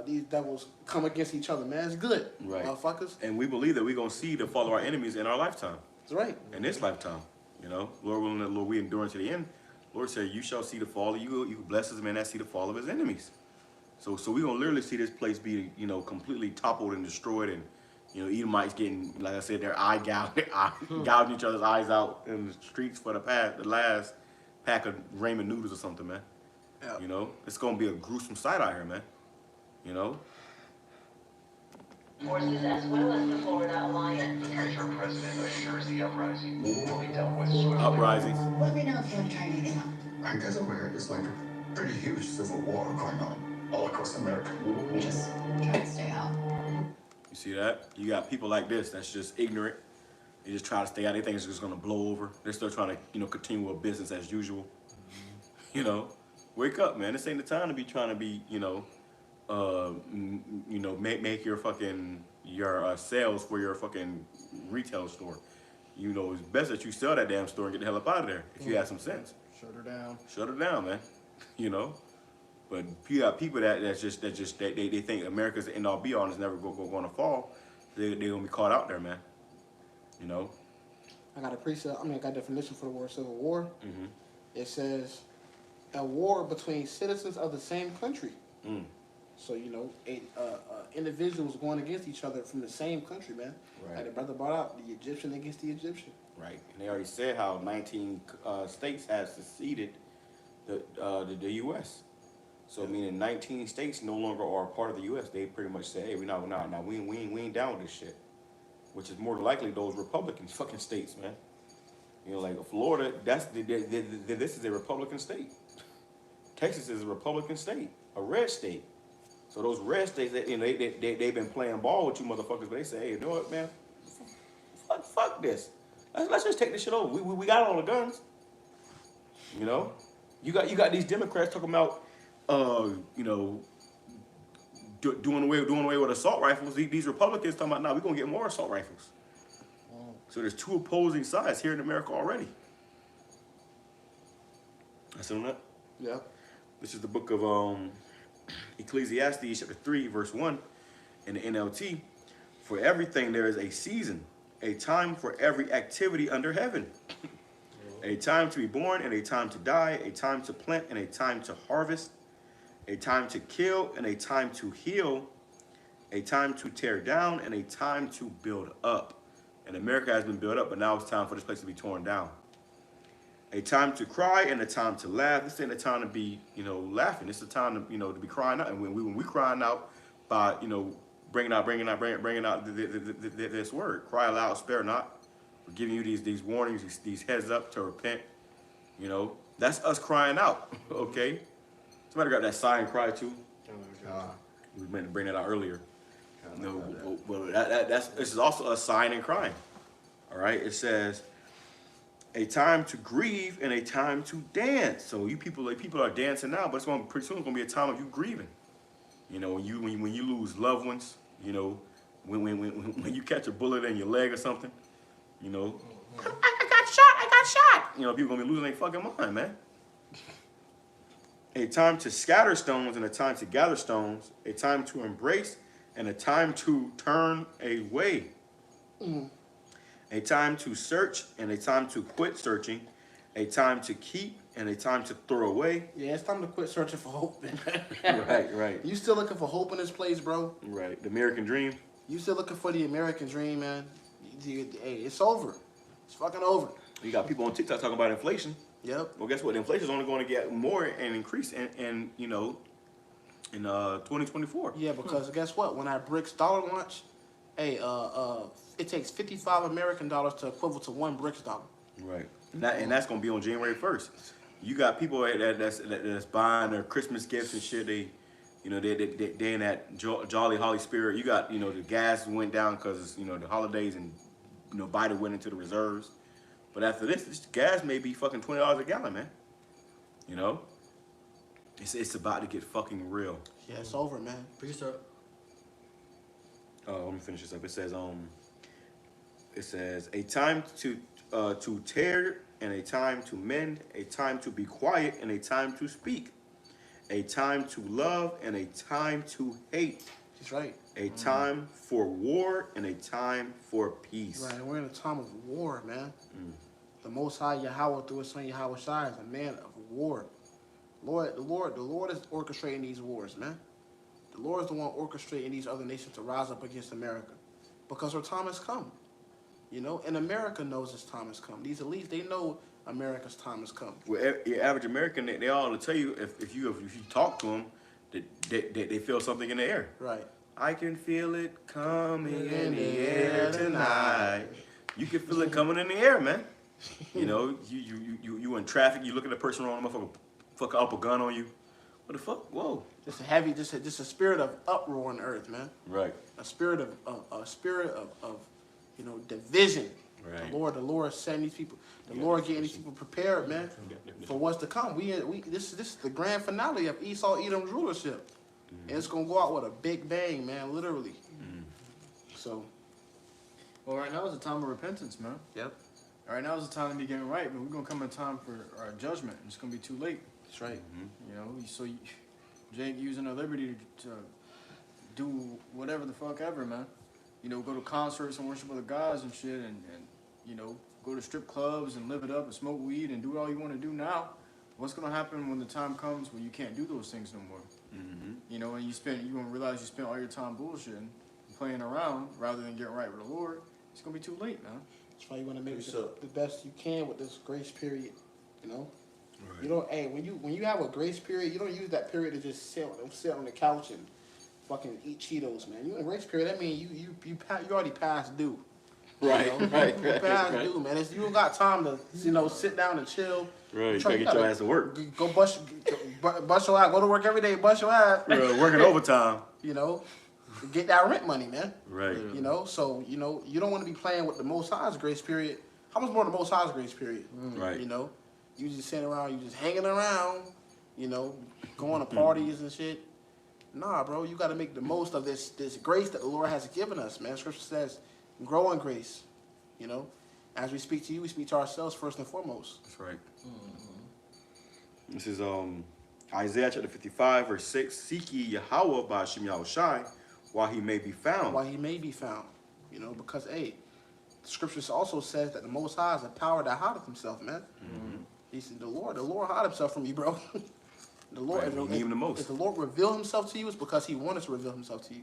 these devils come against each other, man. It's good, motherfuckers. And we believe that we're going to see the fall of our enemies in our lifetime. That's right. In this lifetime, Lord willing, Lord, we endure to the end. Lord said, you shall see the fall of you blesses the man that see the fall of his enemies. So we're going to literally see this place be, completely toppled and destroyed, and Edomites getting, like I said, their gouging each other's eyes out in the streets for the last pack of ramen noodles or something, man. Yeah. It's gonna be a gruesome sight out here, man. Forces as well as the Florida Alliance. The future president assures the uprising will be dealt with swiftly. Uprisings. What do we know if he'll try anything? I guess over here there's like a pretty huge civil war going on all across America. We just try to stay out. You see that? You got people like this that's just ignorant. They just try to stay out. They think it's just gonna blow over. They're still trying to, continue with business as usual. Wake up, man. This ain't the time to be trying to be, make your fucking sales for your fucking retail store. It's best that you sell that damn store and get the hell up out of there if you have some sense. Shut her down. Shut her down, man. But you got people that they think America's the end all be all and it's never going to fall. They're gonna be caught out there, man. I got a definition for the word civil war. It says a war between citizens of the same country. So individuals going against each other from the same country, man. Right. Like the brother brought out, the Egyptian against the Egyptian. Right. And they already said how 19 states have seceded the U.S. So meaning 19 states no longer are part of the U.S. They pretty much say, hey, we ain't down with this shit. Which is more than likely those Republican fucking states, man. Like Florida, this is a Republican state. Texas is a Republican state, a red state. So those red states, they've been playing ball with you motherfuckers, but they say, hey, you know what, man? Fuck this. Let's just take this shit over. We got all the guns. You got these Democrats talking about doing away with assault rifles. These Republicans talking about, we're gonna get more assault rifles. So there's two opposing sides here in America already. That's on that? Yeah. This is the book of Ecclesiastes chapter 3, verse 1 in the NLT. For everything there is a season, a time for every activity under heaven. A time to be born and a time to die, a time to plant and a time to harvest, a time to kill and a time to heal, a time to tear down and a time to build up. And America has been built up, but now it's time for this place to be torn down. A time to cry and a time to laugh. This ain't a time to be, laughing. It's a time to, to be crying out. And when we crying out by, bringing out this word, cry aloud, spare not. We're giving you these warnings, these heads up to repent. That's us crying out. Okay. Somebody got that sigh and cry too. We meant to bring that out earlier. This is also a sign and crying. All right, it says a time to grieve and a time to dance. So you people are dancing now, but pretty soon it's gonna be a time of you grieving. When you lose loved ones. When you catch a bullet in your leg or something. I got shot. People gonna be losing their fucking mind, man. A time to scatter stones and a time to gather stones. A time to embrace and a time to turn away. A time to search and a time to quit searching. A time to keep and a time to throw away. Yeah, it's time to quit searching for hope, man. Right. You still looking for hope in this place, bro? Right. The American dream. You still looking for the American dream, man? Hey, it's over. It's fucking over. You got people on TikTok talking about inflation. Yep. Well, guess what? The inflation is only going to get more and increase in 2024. Yeah, because guess what? When our BRICS dollar launch, it takes 55 American dollars to equivalent to one BRICS dollar. Right. And that's going to be on January 1st. You got people that's buying their Christmas gifts and shit. They in that jolly holly spirit. You got, the gas went down because, the holidays and, Biden went into the reserves. But after this gas may be fucking $20 a gallon, man. It's about to get fucking real. Yeah, it's over, man. Peace up. Let me finish this up. It says a time to tear and a time to mend, a time to be quiet and a time to speak, a time to love and a time to hate. That's right. A time for war and a time for peace. Right, we're in a time of war, man. The Most High Yahweh through His Son YAHAWADAH is a man of war. The Lord is orchestrating these wars, man. The Lord is the one orchestrating these other nations to rise up against America, because our time has come. And America knows its time has come. These elites, they know America's time has come. Well, your average American, they all will tell you if you talk to them, they feel something in the air. Right. I can feel it coming in the air tonight. You can feel it coming in the air, man. You in traffic, you look at the person on the motherfucker up a gun on you. What the fuck? Whoa. Just a spirit of uproar on the earth, man. Right. A spirit of division. Right. The Lord sending these people. The Lord getting these people prepared, man, for what's to come. This is the grand finale of Esau Edom's rulership. And it's gonna go out with a big bang, man, literally. So. Well, right now is the time of repentance, man. Yep. Right now is the time to be getting right, but we're gonna come in time for our judgment. It's gonna be too late. That's right. So Jake using their liberty to do whatever the fuck ever, man. Go to concerts and worship other gods and shit, and go to strip clubs and live it up and smoke weed and do all you want to do now. What's gonna happen when the time comes when you can't do those things no more? And you're gonna realize you spent all your time bullshitting, playing around rather than getting right with the Lord. It's gonna be too late, man. That's why you want to make the best you can with this grace period. Right. You don't. Hey, when you have a grace period, you don't use that period to just sit on the couch and fucking eat Cheetos, man. You in a grace period, that means you already passed due. Right. Right. You passed due, man. You don't got time to sit down and chill. Right. You gotta get your ass to work. Go bust your ass. Go to work every day. Bust your ass. Working overtime. Get that rent money, man. Right. So you don't want to be playing with the Most High's grace period. How much more the Most High's grace period? Right. You just sitting around, you just hanging around, going to parties and shit. Nah, bro, you got to make the most of this grace that the Lord has given us, man. Scripture says, grow in grace, As we speak to you, we speak to ourselves first and foremost. That's right. This is Isaiah chapter 55, verse 6. Seek ye Yahweh by Hashem Yahushai while he may be found. While he may be found. You know, because, hey, the scriptures also says that the Most High is a power that hideth himself, man. He said, the Lord hide himself from you, bro. The Lord, right, we need him the most. If the Lord reveal himself to you, it's because he wanted to reveal himself to you.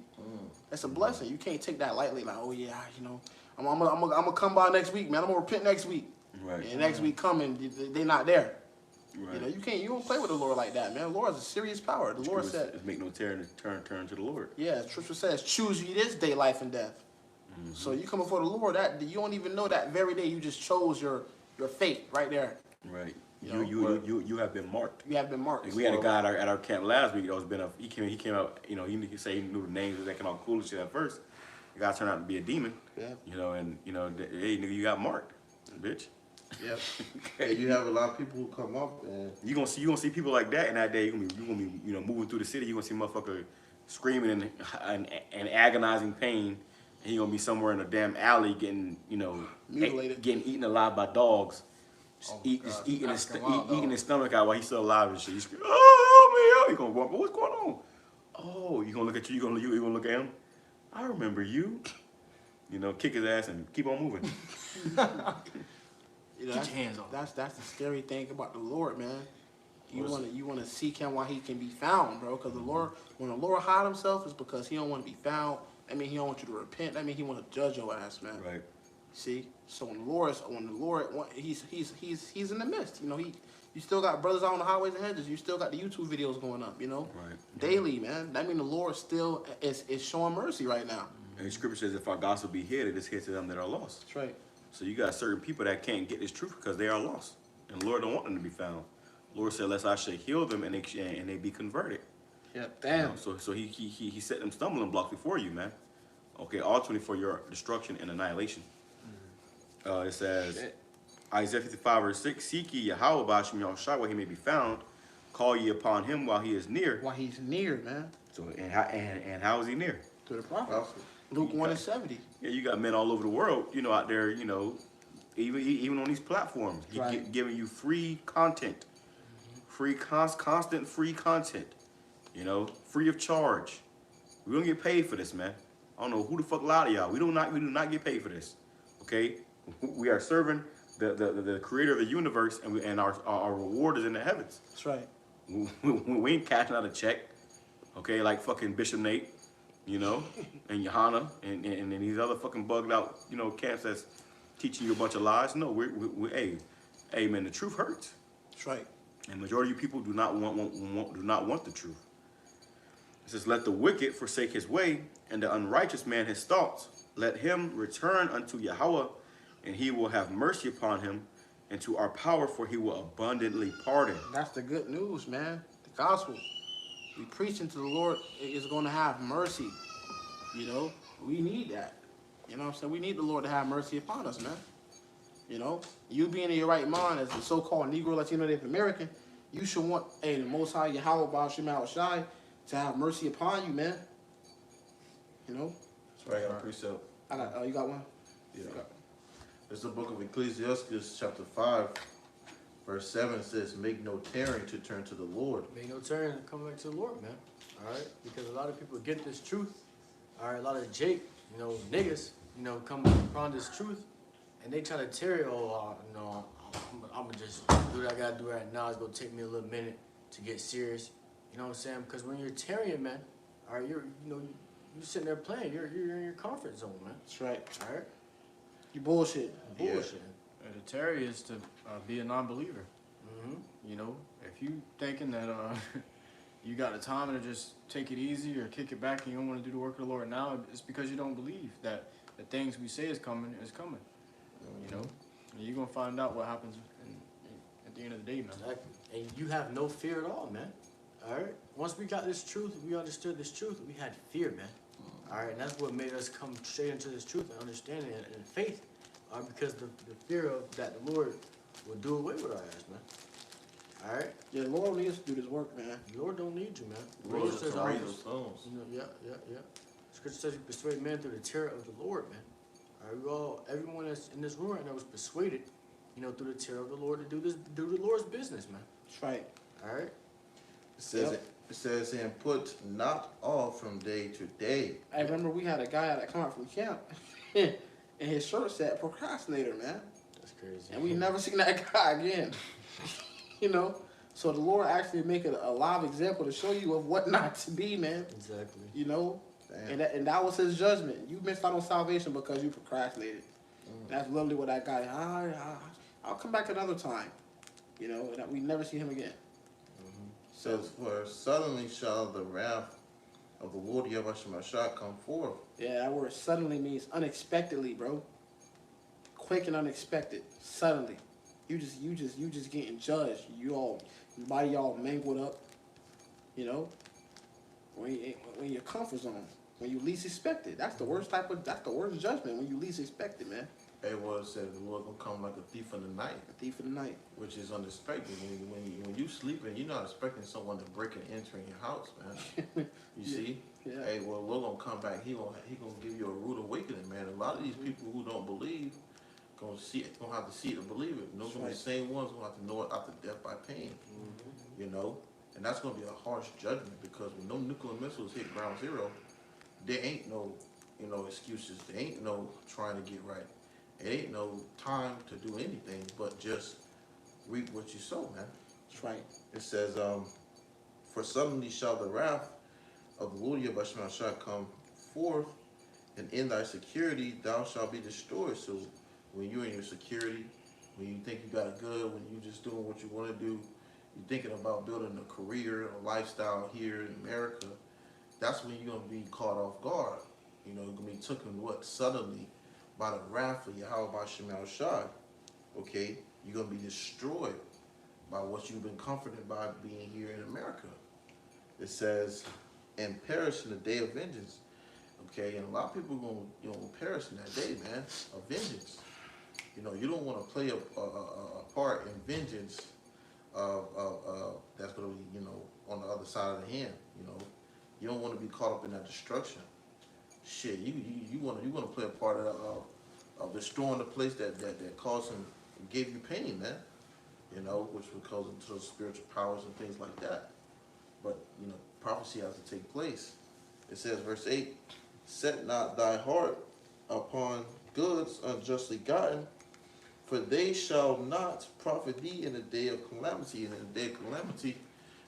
That's a blessing. You can't take that lightly, like, oh yeah, you know, I'm gonna come by next week, man. I'm gonna repent next week. Right. And next week coming, they not there. Right. You know, you don't play with the Lord like that, man. The Lord is a serious power. The Lord said, "Make no turn to the Lord." Yeah, Scripture says, "Choose ye this day, life and death." So you come before the Lord, that you don't even know that very day you just chose your fate right there. Right. You have been marked. You have been marked. Like we had a guy at our camp last week. He came out. You know, he could say he knew the names, was acting all cool and shit at first. The guy turned out to be a demon. Yeah. You know, and you know, hey, nigga, you got marked, bitch. Yep. Okay. You have a lot of people who come up and you gonna see people like that in that day. You gonna be you know, moving through the city. You gonna see motherfucker screaming in agonizing pain. And he gonna be somewhere in a damn alley getting, you know, mutilated, getting eaten alive by dogs. Eating his stomach out while he's still alive and shit. He's screaming, oh, man, he gonna go, what's going on? Oh, you gonna look at you gonna look at him? I remember you. You know, kick his ass and keep on moving. You know, get your hands off. That's the scary thing about the Lord, man. You wanna seek him while he can be found, bro. Because the Lord, when the Lord hide himself, it's because he don't want to be found. I mean, he don't want you to repent. I mean, he want to judge your ass, man. Right. See, so when the Lord, he's in the midst. You know, you still got brothers out on the highways and hedges. You still got the YouTube videos going up. You know, right. Daily, man. That mean the Lord still is showing mercy right now. And the scripture says, if our gospel be hid, it is hid to them that are lost. That's right. So you got certain people that can't get this truth because they are lost, and the Lord don't want them to be found. The Lord said, lest I should heal them and they be converted. Yeah, damn. You know, so he set them stumbling blocks before you, man. Okay, ultimately for your destruction and annihilation. It says, Isaiah 55 verse 6, seek ye Yahweh by Hashem Yahushai while he may be found, call ye upon him while he is near. While he's near, man. So and how is he near? To the prophet. Luke 1:70. Yeah, you got men all over the world, you know, out there, you know, even on these platforms, giving you free content, constant free content, you know, free of charge. We don't get paid for this, man. I don't know who the fuck lied to y'all. We do not get paid for this. Okay, we are serving the creator of the universe, and our reward is in the heavens. That's right. We ain't cashing out a check. Okay, like fucking Bishop Nate, you know, and Johanna, and these other fucking bugged out, you know, camps that's teaching you a bunch of lies. No, hey man, the truth hurts. That's right. And majority of you people do not want the truth. It says, let the wicked forsake his way, and the unrighteous man his thoughts. Let him return unto Yahweh, and he will have mercy upon him, and to our power, for he will abundantly pardon. That's the good news, man. The gospel. We preaching to the Lord is going to have mercy. You know, we need that. You know what I'm saying? We need the Lord to have mercy upon us, man. You know, you being in your right mind as a so-called Negro, Latino, Native American, you should want, the Most High Yahweh by Hashem Yahushai to have mercy upon you, man. You know? That's right, I got a precept. You got one? Yeah. It's the book of Ecclesiastes, chapter 5, verse 7 says, make no tearing to turn to the Lord. Make no tearing to come back to the Lord, man. All right? Because a lot of people get this truth. All right, a lot of Jake, you know, niggas, you know, come upon this truth, and they try to tear it, you know, I'm going to just do what I got to do right now. It's going to take me a little minute to get serious. You know what I'm saying? Because when you're tearing, man, all right, you're sitting there playing. You're in your comfort zone, man. That's right. All right? You bullshit. Bullshit. Yeah. The Terry is to be a non-believer. You know, if you thinking that you got the time to just take it easy or kick it back and you don't want to do the work of the Lord now, it's because you don't believe that the things we say is coming. You know, and you're gonna find out what happens at the end of the day, man. Exactly. And you have no fear at all, man. All right. Once we got this truth, we understood this truth. We had fear, man. All right, and that's what made us come straight into this truth and understanding it and faith, because the fear of that the Lord will do away with our ass, man. All right. Yeah, the Lord needs to do this work, man. The Lord don't need you, man. The Lord Lord says, raise those stones. yeah. Scripture says you persuade men through the terror of the Lord, man. Everyone that's in this room right now was persuaded, you know, through the terror of the Lord to do the Lord's business, man. That's right. All right. It says, and put not off from day to day. I remember we had a guy that come out from camp, and his shirt said procrastinator, man. That's crazy. And we never seen that guy again. You know? So the Lord actually make it a live example to show you of what not to be, man. Exactly. You know? And that was his judgment. You missed out on salvation because you procrastinated. That's literally what that guy, I'll come back another time. You know, and we never see him again. Says, for suddenly shall the wrath of the Lord YAHAWADAH come forth. Yeah, that word suddenly means unexpectedly, bro. Quick and unexpected. Suddenly. You just getting judged. Your body all mangled up. You know? When your comfort zone. When you least expect it. That's the worst judgment, when you least expect it, man. It was said the Lord gonna come like a thief in the night. A thief in the night. Which is unexpected. When you sleeping, you're not expecting someone to break and enter in your house, man. You see? Yeah. Hey, well, Lord gonna come back. He gonna give you a rude awakening, man. A lot of these people who don't believe gonna have to see it to believe it. Those are the same ones who have to know it after death by pain. You know, and that's gonna be a harsh judgment because when no nuclear missiles hit ground zero, there ain't no, excuses. There ain't no trying to get right. It ain't no time to do anything but just reap what you sow, man. That's right. It says, for suddenly shall the wrath of the Lord YAHAWADAH come forth, and in thy security thou shalt be destroyed. So when you're in your security, when you think you got it good, when you just doing what you want to do, you're thinking about building a career, a lifestyle here in America, that's when you're going to be caught off guard. You're going to be taken, suddenly by the wrath of YAHAWADAH. Okay? You're going to be destroyed by what you've been comforted by being here in America. It says, and perish in the day of vengeance. Okay? And a lot of people are going to perish in that day, man, of vengeance. You don't want to play a part in vengeance that's going to be, on the other side of the hand, You don't want to be caught up in that destruction. Shit, you want to play a part of destroying the place that caused him, gave you pain, man. Which would cause into those spiritual powers and things like that. But prophecy has to take place. It says, verse 8, set not thy heart upon goods unjustly gotten, for they shall not profit thee in the day of calamity. And in the day of calamity,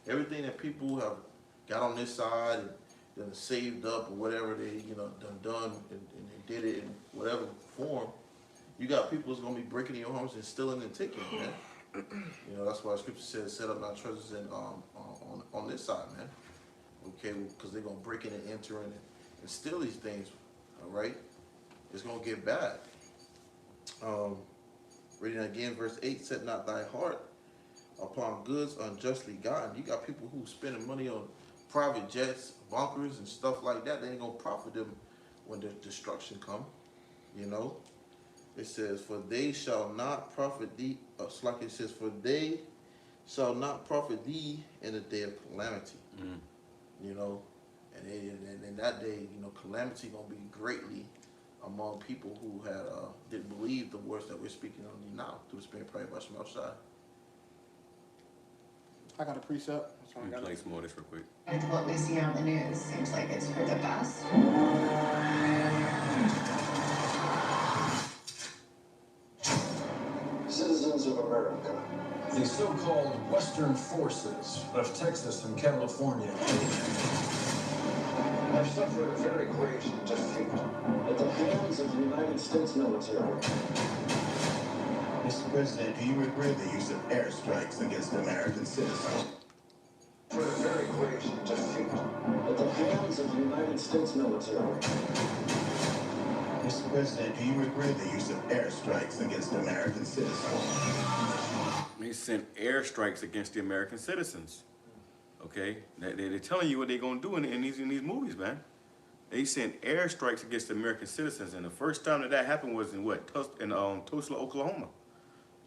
everything that people have got on this side and then saved up or whatever they, done and they did it in whatever form, you got people that's going to be breaking in your homes and stealing and taking, man. That's why the scripture says, set up not treasures on this side, man. Okay, because they're going to break in and enter in and steal these things, all right? It's going to get bad. Reading again, verse 8, set not thy heart upon goods unjustly gotten. You got people who spending money on private jets, bunkers, and stuff like that. They ain't going to profit them when the destruction come, It says, for they shall not profit thee, it's like it says, for they shall not profit thee in the day of calamity. And in that day, calamity going to be greatly among people who had didn't believe the words that we're speaking on now through the Spirit prayed by SHAMAIWAN. I got a precept. Let me play some more of this real quick. With what we see on the news, seems like it's for the best. Citizens of America. The so-called Western forces of Texas and California have suffered a very great defeat at the hands of the United States military. Mr. President, do you regret the use of airstrikes against American citizens? For a very great defeat at the hands of the United States military. Mr. President, do you regret the use of airstrikes against American citizens? They sent airstrikes against the American citizens. Okay, they're telling you what they're gonna do in these movies, man. They sent airstrikes against the American citizens, and the first time that happened was in Tulsa, Oklahoma.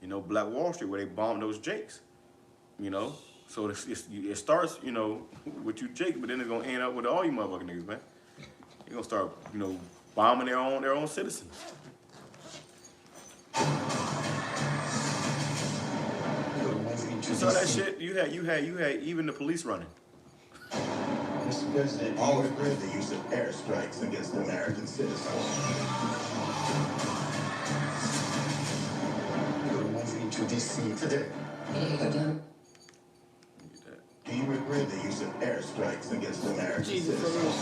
Black Wall Street, where they bombed those Jakes. So it starts, with you Jake, but then it's gonna end up with all you motherfucking niggas, man. You're gonna start, bombing their own citizens. saw that shit? You had even the police running. Mr. President, do you agree with the use of airstrikes against American citizens? We're moving to DC today. Do you agree with the use of airstrikes against American citizens?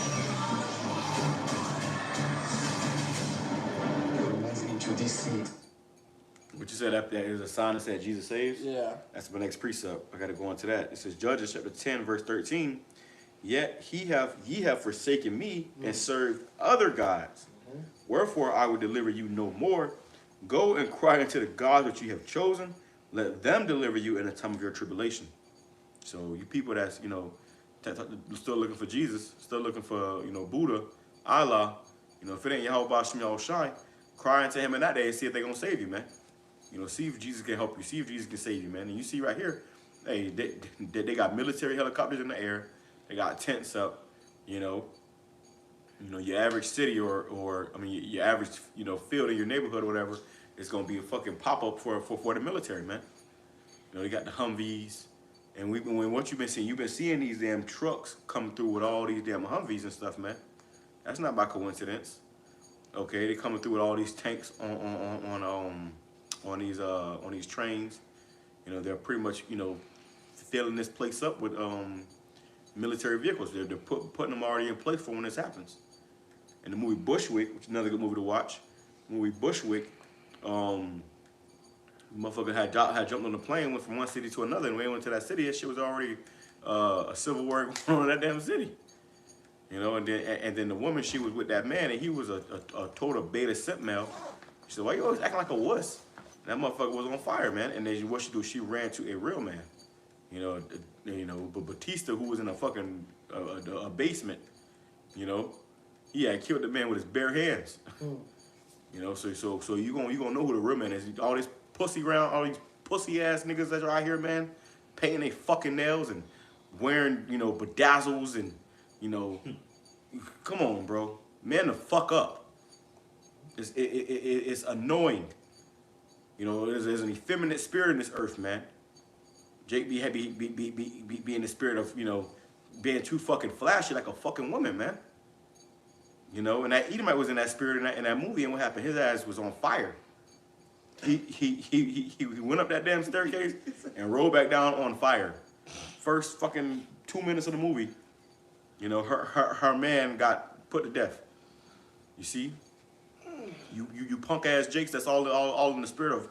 We're moving to DC. What you said after that is a sign that said Jesus saves? Yeah. That's my next precept. I got to go into that. It says Judges chapter 10, verse 13. Yet ye have forsaken me and served other gods. Wherefore I will deliver you no more. Go and cry unto the gods which you have chosen. Let them deliver you in the time of your tribulation. So you people that's, still looking for Jesus, still looking for, Buddha, Allah, if it ain't YAHAWADAH, cry unto him in that day and see if they're going to save you, man. See if Jesus can help you. See if Jesus can save you, man. And you see right here, hey, they got military helicopters in the air. They got tents up, your average city or your average, field in your neighborhood or whatever, it's going to be a fucking pop-up for the military, man. They got the Humvees. And what you've been seeing these damn trucks come through with all these damn Humvees and stuff, man. That's not by coincidence. Okay, they coming through with all these tanks on these trains. They're pretty much, filling this place up with military vehicles. They're putting them already in place for when this happens. In the movie Bushwick, which is another good movie to watch, movie Bushwick, motherfucker had jumped on the plane, went from one city to another, and when they went to that city, that shit was already a civil war going on in that damn city. And then the woman, she was with that man, and he was a total beta simp male. She said, "Why you always acting like a wuss?" And that motherfucker was on fire, man. And then what she do? She ran to a real man. But Batista, who was in a fucking a basement, he had killed the man with his bare hands. So you gonna know who the real man is. All this pussy around, all these pussy ass niggas that are out here, man, painting their fucking nails and wearing, bedazzles and, come on, bro, man, the fuck up. It's annoying. There's an effeminate spirit in this earth, man. Jake be in the spirit of, being too fucking flashy like a fucking woman, man. And that Edomite was in that spirit in that movie, and what happened? His ass was on fire. He went up that damn staircase and rolled back down on fire. First fucking 2 minutes of the movie, her man got put to death. You see? You punk ass Jakes, that's all in the spirit of,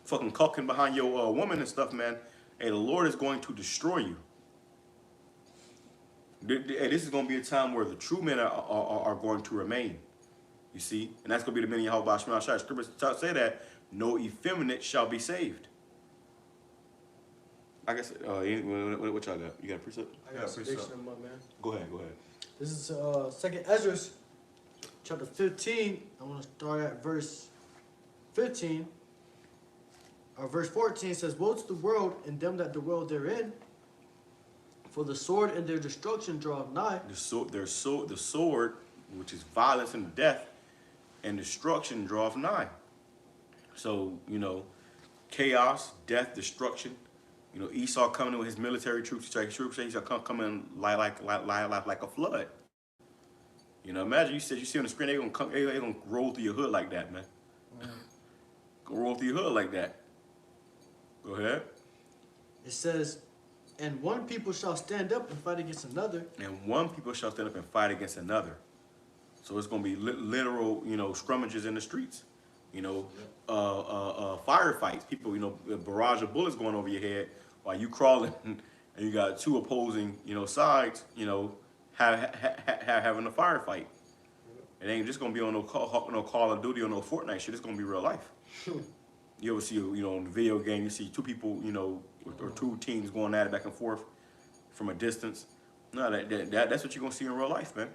fucking cucking behind your woman and stuff, man. Hey, the Lord is going to destroy you. Hey, this is going to be a time where the true men are going to remain. You see? And that's going to be the men of YAHAWADAH. Scriptures say that no effeminate shall be saved. I guess, what y'all got? You got a precept? I got a precept. Man. Go ahead. This is 2nd Ezra, chapter 15. I want to start at verse 15. Verse 14 says, "Woe to the world and them that dwell therein, for the sword and their destruction draweth nigh." The sword, which is violence and death, and destruction draweth nigh. So, chaos, death, destruction. Esau coming in with his military troops. He shall come in like a flood. Imagine you see on the screen, they're gonna roll through your hood like that, man. Go roll through your hood like that. Go ahead. It says, "And one people shall stand up and fight against another." And one people shall stand up and fight against another. So it's going to be literal, scrummages in the streets. Firefights. People, a barrage of bullets going over your head while you crawling, and you got two opposing, sides, having a firefight. It ain't just going to be on no Call of Duty or no Fortnite shit. It's going to be real life. You ever see, in the video game, you see two people, or two teams going at it back and forth from a distance. No, that's what you're going to see in real life, man.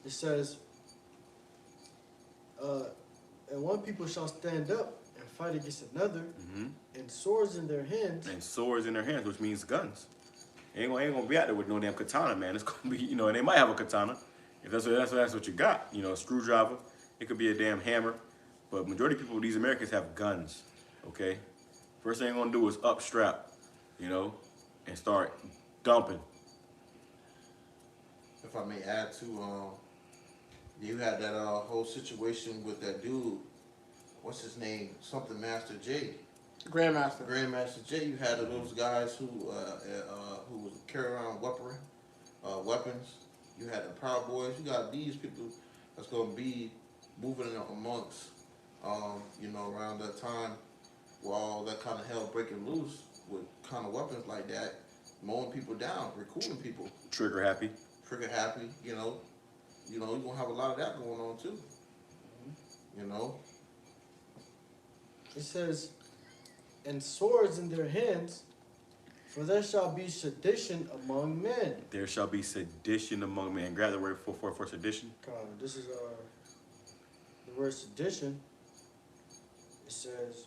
It says, "And one people shall stand up and fight against another, and swords in their hands." And swords in their hands, which means guns. Ain't gonna be out there with no damn katana, man. It's gonna be, and they might have a katana, if that's what you got. A screwdriver. It could be a damn hammer. But majority of people, these Americans, have guns. Okay, First thing they're gonna do is upstrap, you know, and start dumping. If I may add to, you had that whole situation with that dude. What's his name? Something Master J. Grandmaster J. You had those guys who was carrying around weapons. You had the Proud Boys. You got these people that's gonna be moving amongst, you know, around that time, where all that kind of hell breaking loose with kind of weapons like that, mowing people down, recruiting people. Trigger happy, you know. You're gonna have a lot of that going on too. You know. It says, and swords in their hands, for there shall be sedition among men. There shall be sedition among men. Grab the word for sedition. This is the word sedition. It says,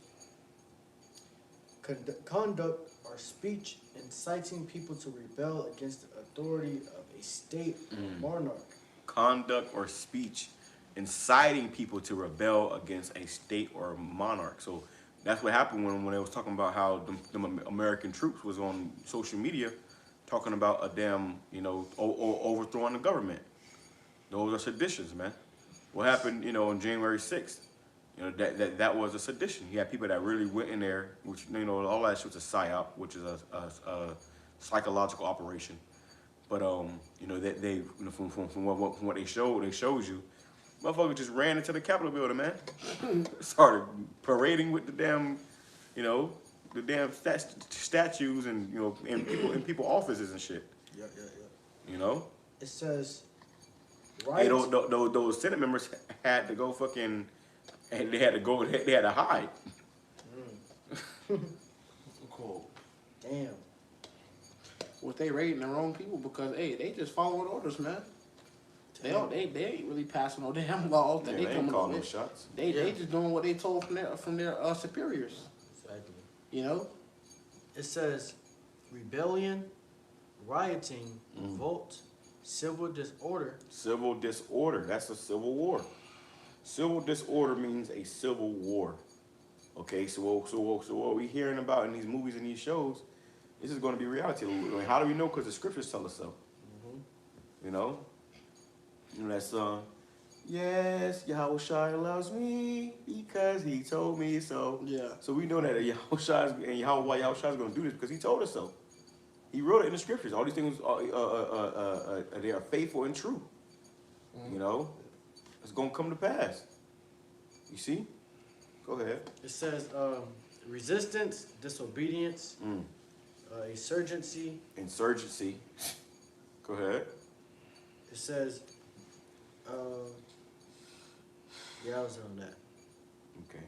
conduct or speech inciting people to rebel against the authority of a state or monarch. Conduct or speech inciting people to rebel against a state or monarch. So that's what happened when they was talking about how the American troops was on social media talking about a damn, you know, overthrowing the government. Those are seditions, man. What happened, you know, on January 6th? You know, that was a sedition. You had people that really went in there, which, you know, all that shit was a psyop, which is a psychological operation. But you know, they you know, from what they showed you, motherfuckers just ran into the Capitol building, man. Started parading with the damn, you know, the damn statues and, you know, in people offices and shit. Yeah. You know. It says, right. Hey, those Senate members had to go fucking, and they had to hide. Cool. Damn. Was they raiding their own people? Because hey, they just following orders, man. They ain't really passing no damn laws that Yeah, they ain't coming calling up no with. shots. They just doing what they told from their superiors. Exactly. You know. It says rebellion, rioting, revolt, civil disorder. Civil disorder. That's a civil war. Civil disorder means a civil war. Okay, so what we hearing about in these movies and these shows, this is going to be reality. I mean, how do we know? Because the scriptures tell us so. You know? You know that song? Yes, Yahawadah loves me because he told me so. Yeah. So we know that Yahawadah is going to do this because he told us so. He wrote it in the scriptures. All these things, they are faithful and true. You know? It's going to come to pass. You see? Go ahead. It says resistance, disobedience, insurgency. Insurgency. Go ahead. It says, yeah, I was on that. Okay.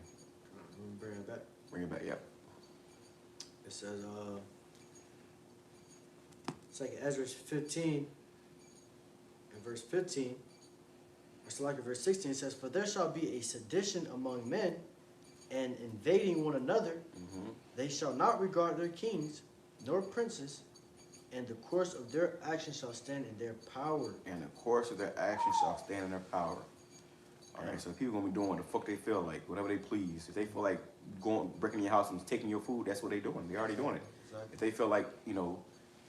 Bring it back. Bring it back, yep. It says, it's like Ezra 15, in verse 15, or like in verse 16, it says, for there shall be a sedition among men, and invading one another, they shall not regard their kings, nor princes, and the course of their action shall stand in their power. And the course of their action shall stand in their power. All right, so people gonna be doing what the fuck they feel like, whatever they please. If they feel like breaking your house and taking your food, that's what they doing. They already doing it. Exactly. If they feel like, you know,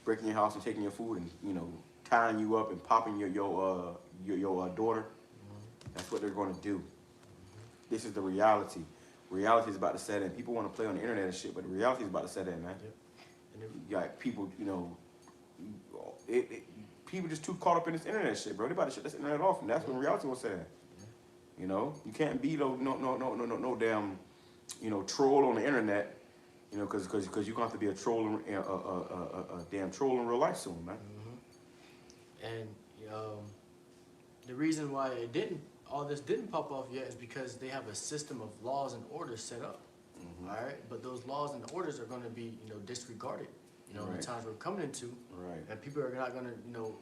breaking your house and taking your food and, you know, tying you up and popping your daughter, that's what they're gonna do. This is the reality. Reality is about to set in. People want to play on the internet and shit, but the reality is about to set in, man. Yep. And you got people, you know, people just too caught up in this internet shit, bro. They about to shut this internet off, and that's when reality will set in. You know, you can't be no damn, you know, troll on the internet, you know, because you're gonna have to be a troll, a damn troll in real life soon, man. And the reason why all this didn't pop off yet is because they have a system of laws and orders set up. All right, but those laws and orders are going to be, you know, disregarded. You know, the times we're coming into, and people are not going to, you know,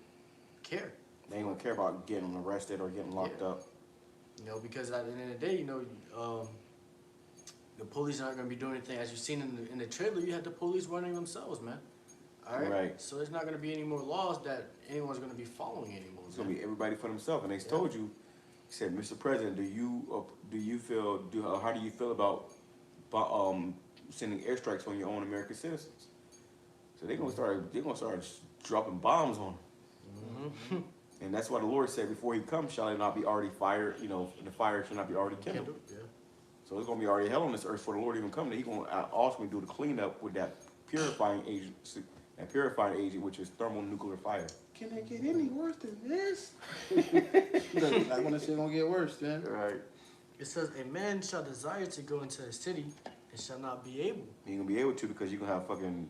care. They ain't gonna care about getting arrested or getting locked up. You know, because at the end of the day, you know, the police aren't going to be doing anything. As you've seen in the trailer, you had the police running themselves, man. All right. Right. So there's not going to be any more laws that anyone's going to be following anymore. It's going to be everybody for themselves. And they told you, he said, Mr. President, how do you feel about sending airstrikes on your own American citizens. So they're gonna start dropping bombs on them. And that's why the Lord said, before he comes, shall it not be already fire, you know, the fire shall not be already kindled. Yeah. So it's gonna be already hell on this earth for the Lord even come. He's gonna ultimately do the cleanup with that purifying agent, which is thermonuclear fire. Can it get any worse than this? I want to say it's gonna get worse, man. Right. It says, a man shall desire to go into a city and shall not be able. You ain't gonna be able to because you're gonna have fucking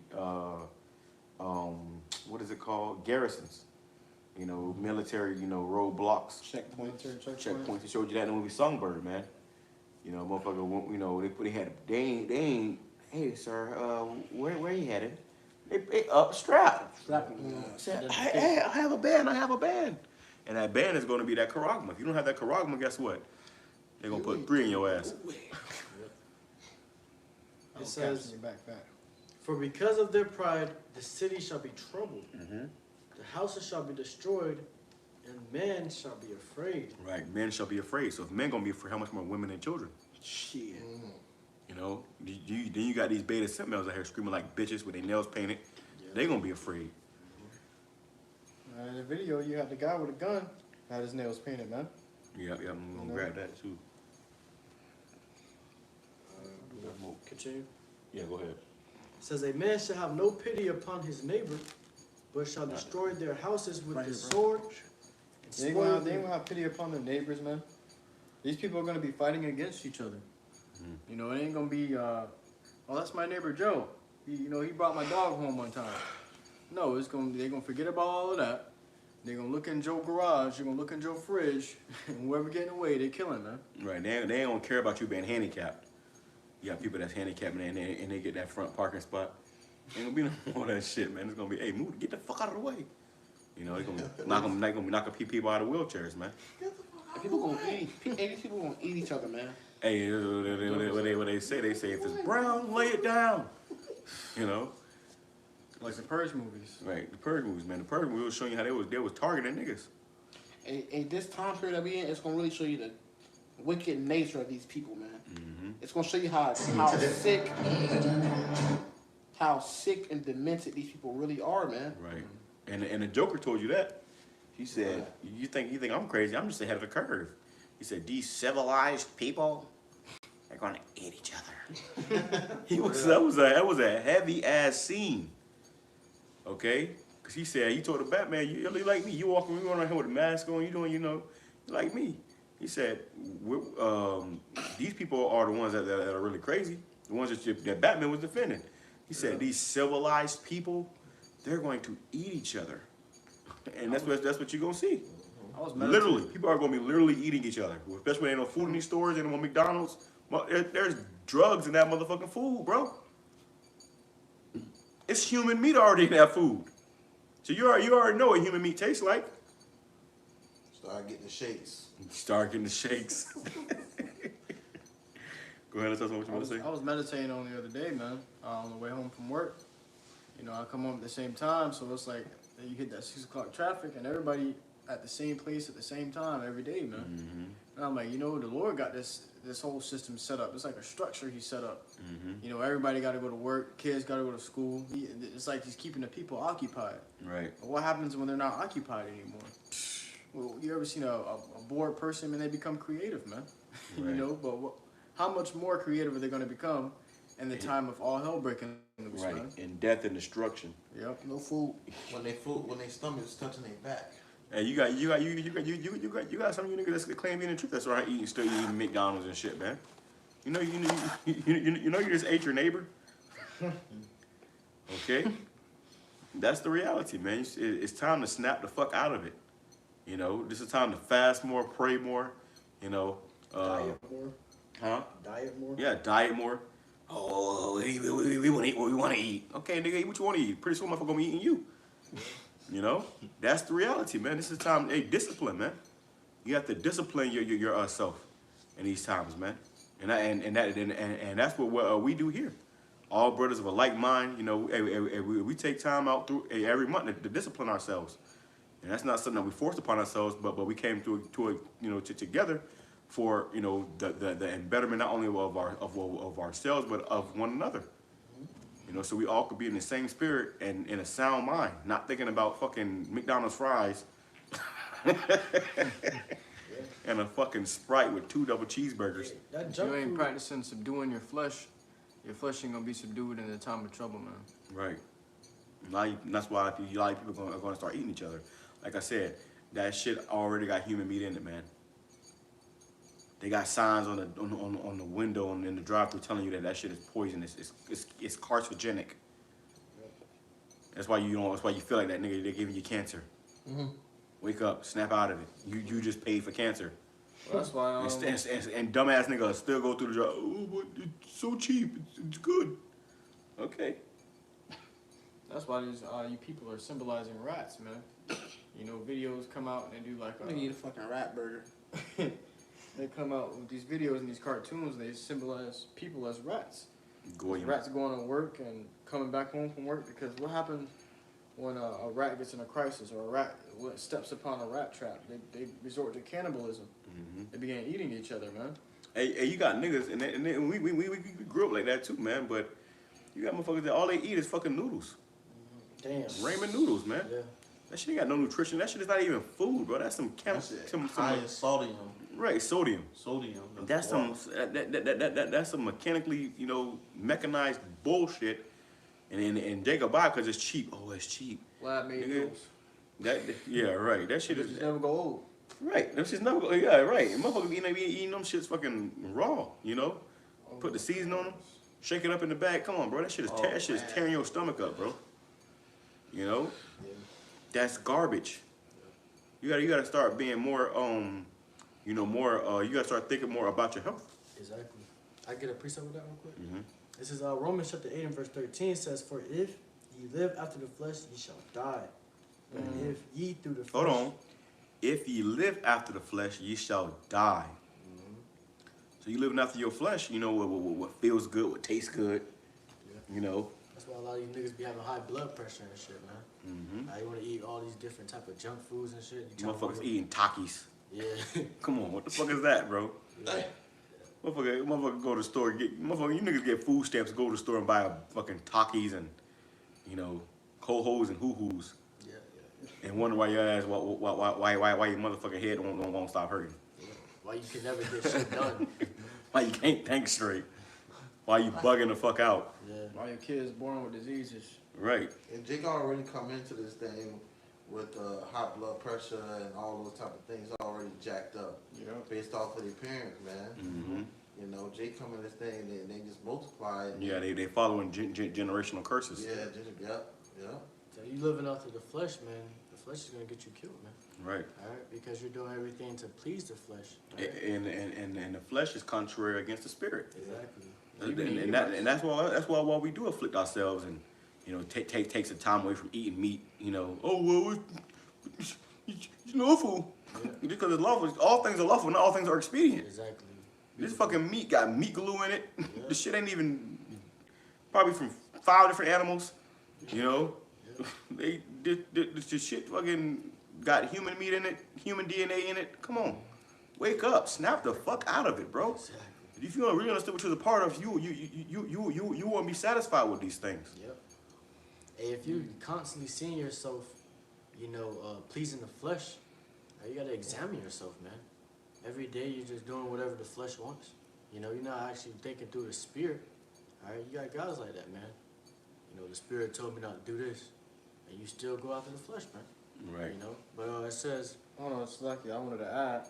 what is it called? Garrisons. You know, military, you know, roadblocks. Checkpoints. Checkpoints. It showed you that in the movie Songbird, man. You know, motherfucker, you know, they ain't, hey, sir, where you headed? They strap. Said, hey, I have a band. And that band is gonna be that charagma. If you don't have that charagma, guess what? They're gonna put 3 in your ass. It says, for because of their pride, the city shall be troubled. The houses shall be destroyed, and men shall be afraid. Right, men shall be afraid. So if men gonna be afraid, how much more women and children? Shit. You know, then you got these beta simp males out here screaming like bitches with their nails painted. Yeah. They gonna be afraid. In the video, you had the guy with a gun, had his nails painted, man. Yeah, I'm gonna grab that too. Continue. Yeah, go ahead. It says, a man shall have no pity upon his neighbor, but shall destroy their houses with the sword. They ain't gonna have pity upon their neighbors, man. These people are gonna be fighting against each other. You know, it ain't gonna be, oh, that's my neighbor Joe. He brought my dog home one time. No, they're gonna forget about all of that. They're gonna look in Joe's garage, they're gonna look in Joe's fridge, and whoever getting away, they killing, man. Right, they ain't gonna care about you being handicapped. You got people that's handicapped, man, and they get that front parking spot. Ain't gonna be no more of that shit, man. It's gonna be, hey, move, get the fuck out of the way. You know, they're gonna knock people out of wheelchairs, man. People gonna eat. These people gonna eat each other, man. Hey, what they say if it's brown, lay it down. You know, like the Purge movies. Right, the Purge movies, man. The Purge movies was showing you how they was targeting niggas. And this time period that we in, it's gonna really show you the wicked nature of these people, man. It's gonna show you how sick and demented these people really are, man. Right. And the Joker told you that. He said, you think I'm crazy? I'm just ahead of the curve. He said, these civilized people, they're gonna eat each other. That was a heavy ass scene. Okay? Cause he said, he told the Batman, you like me, you walking around here with a mask on, you doing, you know, you like me. He said, these people are the ones that are really crazy, the ones that Batman was defending. He said, these civilized people, they're going to eat each other. And that's what you're going to see. Literally, people are going to be literally eating each other. Especially when ain't no food in these stores, ain't no McDonald's. There's drugs in that motherfucking food, bro. It's human meat already in that food. So you already know what human meat tastes like. Start getting the shakes. Start getting the shakes. Go ahead, let's tell us what you want to say. I was meditating on the other day, man, on the way home from work. You know, I come home at the same time, so it's like you hit that 6 o'clock traffic and everybody at the same place at the same time every day, man. And I'm like, you know, the Lord got this whole system set up. It's like a structure he set up. You know, everybody got to go to work, kids got to go to school. It's like he's keeping the people occupied. Right. But what happens when they're not occupied anymore? Well, you ever seen a bored person and they become creative, man? Right. You know, but how much more creative are they going to become in the time of all hell breaking loose, right, man? and death and destruction. Yep. No food. When they stomach's touching their back. And you got some of you niggas that claim being the truth that's right still eating McDonald's and shit, man. You know you just ate your neighbor. Okay, that's the reality, man. It's time to snap the fuck out of it. You know, this is time to fast more, pray more. You know, diet more. Huh? Diet more. Yeah, diet more. Oh, we want to eat what we want to eat. Okay, nigga, eat what you want to eat. Pretty soon, motherfucker gonna be eating you. You know, that's the reality, man. This is time. Hey, discipline, man. You have to discipline your self in these times, man. And that's what we do here. All brothers of a like mind. You know, we take time out through every month to discipline ourselves, and that's not something that we forced upon ourselves, but we came together for the embetterment not only of ourselves but of one another. You know, so we all could be in the same spirit and in a sound mind, not thinking about fucking McDonald's fries and a fucking Sprite with 2 double cheeseburgers. If you ain't practicing subduing your flesh ain't gonna be subdued in the time of trouble, man. Right. That's why a lot of people are gonna start eating each other. Like I said, that shit already got human meat in it, man. They got signs on the window and in the drive-thru telling you that shit is poisonous. It's carcinogenic. That's why you feel like that nigga. They're giving you cancer. Wake up, snap out of it. You just paid for cancer. Well, that's why. And dumbass nigga still go through the drive. Oh, but it's so cheap. It's good. Okay. That's why these you people are symbolizing rats, man. You know, videos come out and they do like. I need a fucking rat burger. They come out with these videos and these cartoons. They symbolize people as rats. Rats going to work and coming back home from work, because what happens when a rat gets in a crisis or a rat steps upon a rat trap? They resort to cannibalism. They begin eating each other, man. Hey, you got niggas, and we grew up like that too, man. But you got motherfuckers that all they eat is fucking noodles. Damn. Ramen noodles, man. Yeah. That shit ain't got no nutrition. That shit is not even food, bro. That's some high in sodium. Right, sodium. Sodium. That's some mechanically, you know, mechanized bullshit. And they go buy because it's cheap. Oh, it's cheap. Lab made noodles. Yeah, right. That shit is never go old. Right. Them shit's never go. Yeah, right. And motherfuckers eating them shits fucking raw. You know, put the seasoning on them, shake it up in the bag. Come on, bro. That shit is tearing your stomach up, bro. You know, that's garbage. You gotta start being more you know, you gotta start thinking more about your health. Exactly. I get a precept with that real quick. This is Romans chapter 8 and verse 13 says, "For if ye live after the flesh, ye shall die. And if ye through the flesh." Hold on. If ye live after the flesh, ye shall die. So you living after your flesh, you know what feels good, what tastes good. You know. That's why a lot of these niggas be having high blood pressure and shit, man. Now you want to eat all these different type of junk foods and shit. You motherfuckers eating Takis. Yeah. Come on, what the fuck is that, bro? Motherfucker go to the store, you niggas get food stamps, go to the store and buy a fucking Takis and, you know, Kohos and hoo-hoos. And wonder why your ass, why your motherfucking head won't stop hurting. Why you can never get shit done. Why you can't think straight. Why you bugging the fuck out. Why your kids born with diseases. Right. And Jake already come into this thing with high blood pressure and all those type of things already jacked up. Based off of their parents, man. You know, Jake come in this thing and they just multiply. Yeah, they following generational curses. Yeah, So you living after the flesh, man. The flesh is gonna get you killed, man. Right. All right, because you're doing everything to please the flesh. Right? And the flesh is contrary against the spirit. Exactly. And that's why we do afflict ourselves and, you know, take some time away from eating meat. You know, oh well, it's lawful. Because it's lawful. All things are lawful, not all things are expedient. Exactly. This fucking meat got meat glue in it. This shit ain't even probably from 5 different animals. You know, this shit fucking got human meat in it, human DNA in it. Come on, wake up, snap the fuck out of it, bro. Exactly. If you really understand what you're a part of, you won't be satisfied with these things. Yep. Hey, if you constantly seeing yourself, you know, pleasing the flesh, you gotta examine yourself, man. Every day you're just doing whatever the flesh wants. You know, you're not actually thinking through the spirit. All right, you got guys like that, man. You know, the spirit told me not to do this, and you still go after the flesh, man. Right. You know, but it says. Oh no, it's lucky. I wanted to add.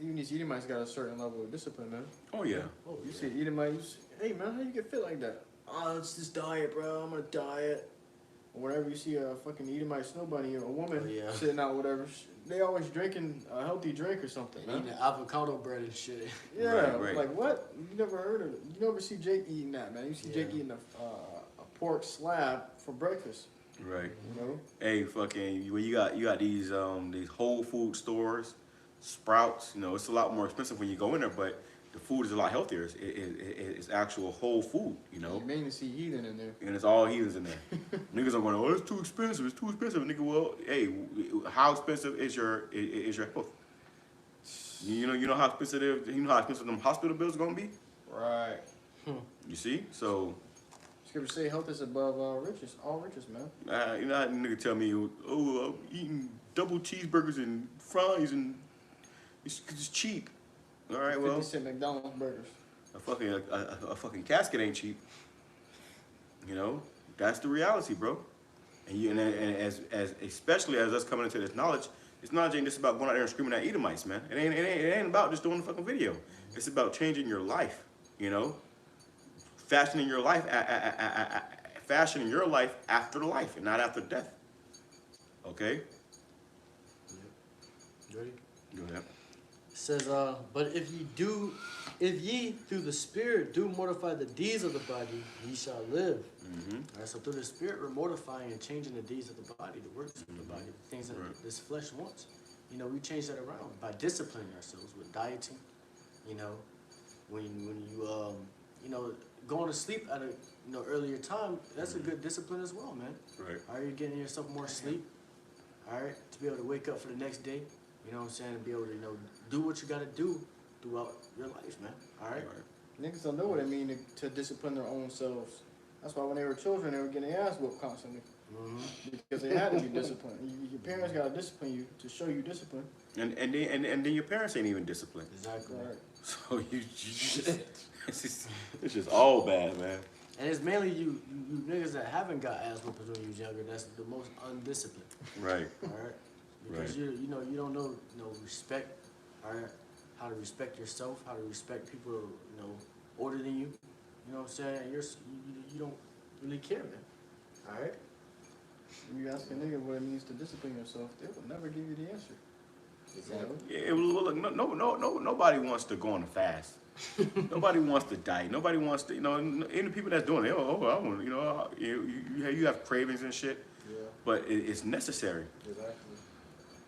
Even these Edomites got a certain level of discipline, man. Oh yeah. Oh, you see Edomites. Hey man, how you get fit like that? Oh, it's this diet, bro. I'm gonna diet. Or whenever you see a fucking Edomite snow bunny or a woman sitting out, whatever, they always drinking a healthy drink or something, man. Eating avocado bread and shit. Yeah, right. Like what? You never heard of it. You never see Jake eating that, man. You see Jake eating a pork slab for breakfast. Right. You know? Hey, fucking, when you got these Whole Food stores, Sprouts. You know, it's a lot more expensive when you go in there, but the food is a lot healthier. It's actual whole food, you know. You mainly see heathen in there. And it's all heathens in there. Niggas are going, oh, it's too expensive. It's too expensive. Nigga, well, hey, how expensive is your health? You know how expensive them hospital bills are gonna be? Right. You see? So Scripture say health is above all riches, man. You know how a nigga tell me, oh, I'm eating double cheeseburgers and fries and it's cheap. All right, well, 50-cent McDonald's burgers. A fucking casket ain't cheap. You know, that's the reality, bro. And as especially as us coming into this knowledge ain't just about going out there and screaming at Edomites, man. It ain't about just doing the fucking video. It's about changing your life. You know, fashioning your life after life and not after death. Okay. Ready? Go ahead. It says, but if ye through the Spirit do mortify the deeds of the body, ye shall live. All right, so through the Spirit, we're mortifying and changing the deeds of the body, the works of the body, the things that this flesh wants. You know, we change that around by disciplining ourselves with dieting. You know, when you you know, going to sleep at a earlier time, that's a good discipline as well, man. Right. Are you getting yourself more sleep? All right, to be able to wake up for the next day. You know what I'm saying? And be able to do what you got to do throughout your life, man. All right. Niggas don't know what it means to discipline their own selves. That's why when they were children, they were getting their ass whooped constantly. Because they had to be disciplined. Your parents gotta discipline you to show you discipline. And then your parents ain't even disciplined. Exactly. Right. So you just, it's just all bad, man. And it's mainly you niggas that haven't got ass whoopers when you was younger. That's the most undisciplined. Right. All right. Because you don't know respect. All right. How to respect yourself. How to respect people older than you. You know what I'm saying? You don't really care, man. All right. When you ask a nigga what it means to discipline yourself, they will never give you the answer. Exactly. Yeah, look, nobody wants to go on a fast. Nobody wants to diet. Nobody wants to, any people that's doing it, I want, you have cravings and shit. Yeah. But it's necessary. Exactly.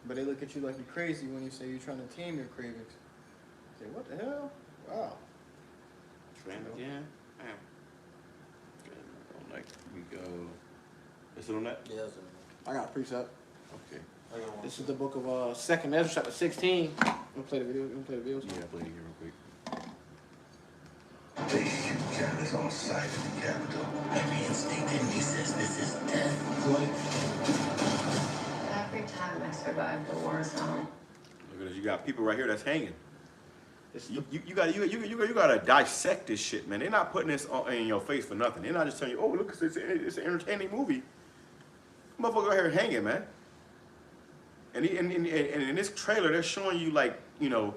But they look at you like you're crazy when you say you're trying to tame your cravings. Say, what the hell? Wow. Tram again? Damn. Like, we go. Is it on that? Yeah, that's I got a precept. Okay. This is the book of 2nd Ezra, chapter 16. You wanna play the video? Yeah, play it here real quick. They shoot cannons on sight in the capital. Every instinct in me says this is death. Every time I survive the war zone. Look at this. You got people right here that's hanging. You gotta dissect this shit, man. They're not putting this in your face for nothing. They're not just telling you, oh, look, it's an entertaining movie. Motherfucker out here hanging, man. And in this trailer, they're showing you like, a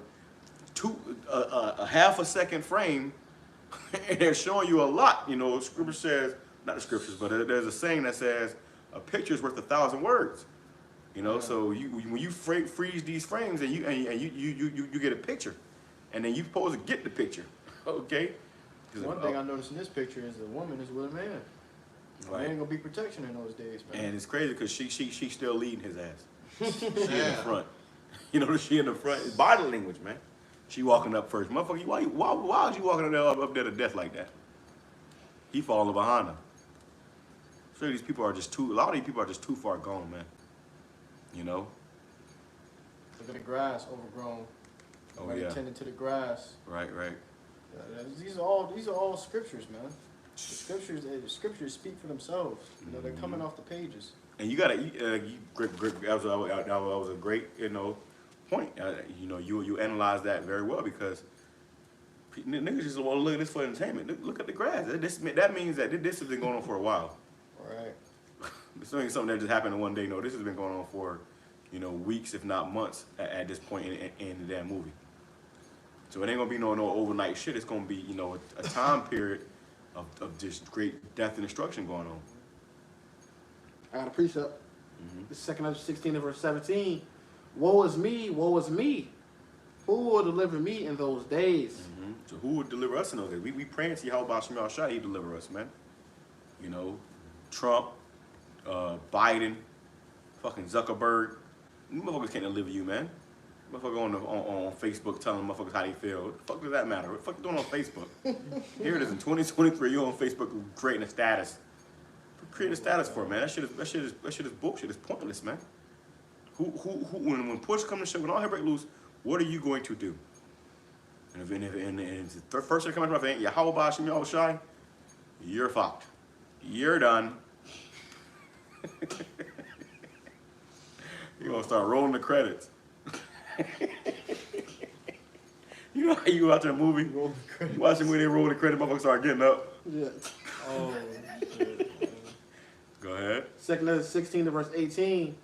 half a second frame, and they're showing you a lot. Scripture says, not the scriptures, but there's a saying that says, a picture's worth 1,000 words. So when you freeze these frames and you get a picture. And then you're supposed to get the picture, okay? One thing I noticed in this picture is the woman is with a man. Right. There ain't gonna be protection in those days, man. And it's crazy because she's still leading his ass. She in the front. She in the front. It's body language, man. She walking up first. Motherfucker, why was you walking up there to death like that? He falling behind her. So a lot of these people are just too far gone, man. Look at the grass overgrown. Oh, yeah. Tending to the grass. Right. These are all scriptures, man. The scriptures speak for themselves. They're coming off the pages. And you gotta, that was a great, point. You analyze that very well because niggas just want to look at this for entertainment. Look at the grass. That means that this has been going on for a while. Right. This ain't something that just happened in one day. No, this has been going on for, weeks, if not months, at this point in the damn movie. So it ain't gonna be no overnight shit. It's gonna be, a time period of just great death and destruction going on. I got a precept. This is 2nd Ezra 16 and verse 17. Woe is me, woe is me. Who will deliver me in those days? So who would deliver us in those days? We praying to YAHAWADAH, he deliver us, man. Trump, Biden, fucking Zuckerberg. Motherfuckers can't deliver you, man. Motherfucker on Facebook telling motherfuckers how they feel. What the fuck does that matter? What the fuck you doing on Facebook? Here it is in 2023, you on Facebook creating a status. Creating a status for it, man. That shit is bullshit. It's pointless, man. When push comes to shove, when all hell break loose, what are you going to do? And if the first thing that comes out of your mouth ain't YAHAWADAH, you're fucked. You're done. You're gonna start rolling the credits. You know how you watch a movie? You watch the movie, they roll the credits, motherfuckers start getting up. Yeah. Oh, shit. Go ahead. 2 Corinthians 16 to verse 18.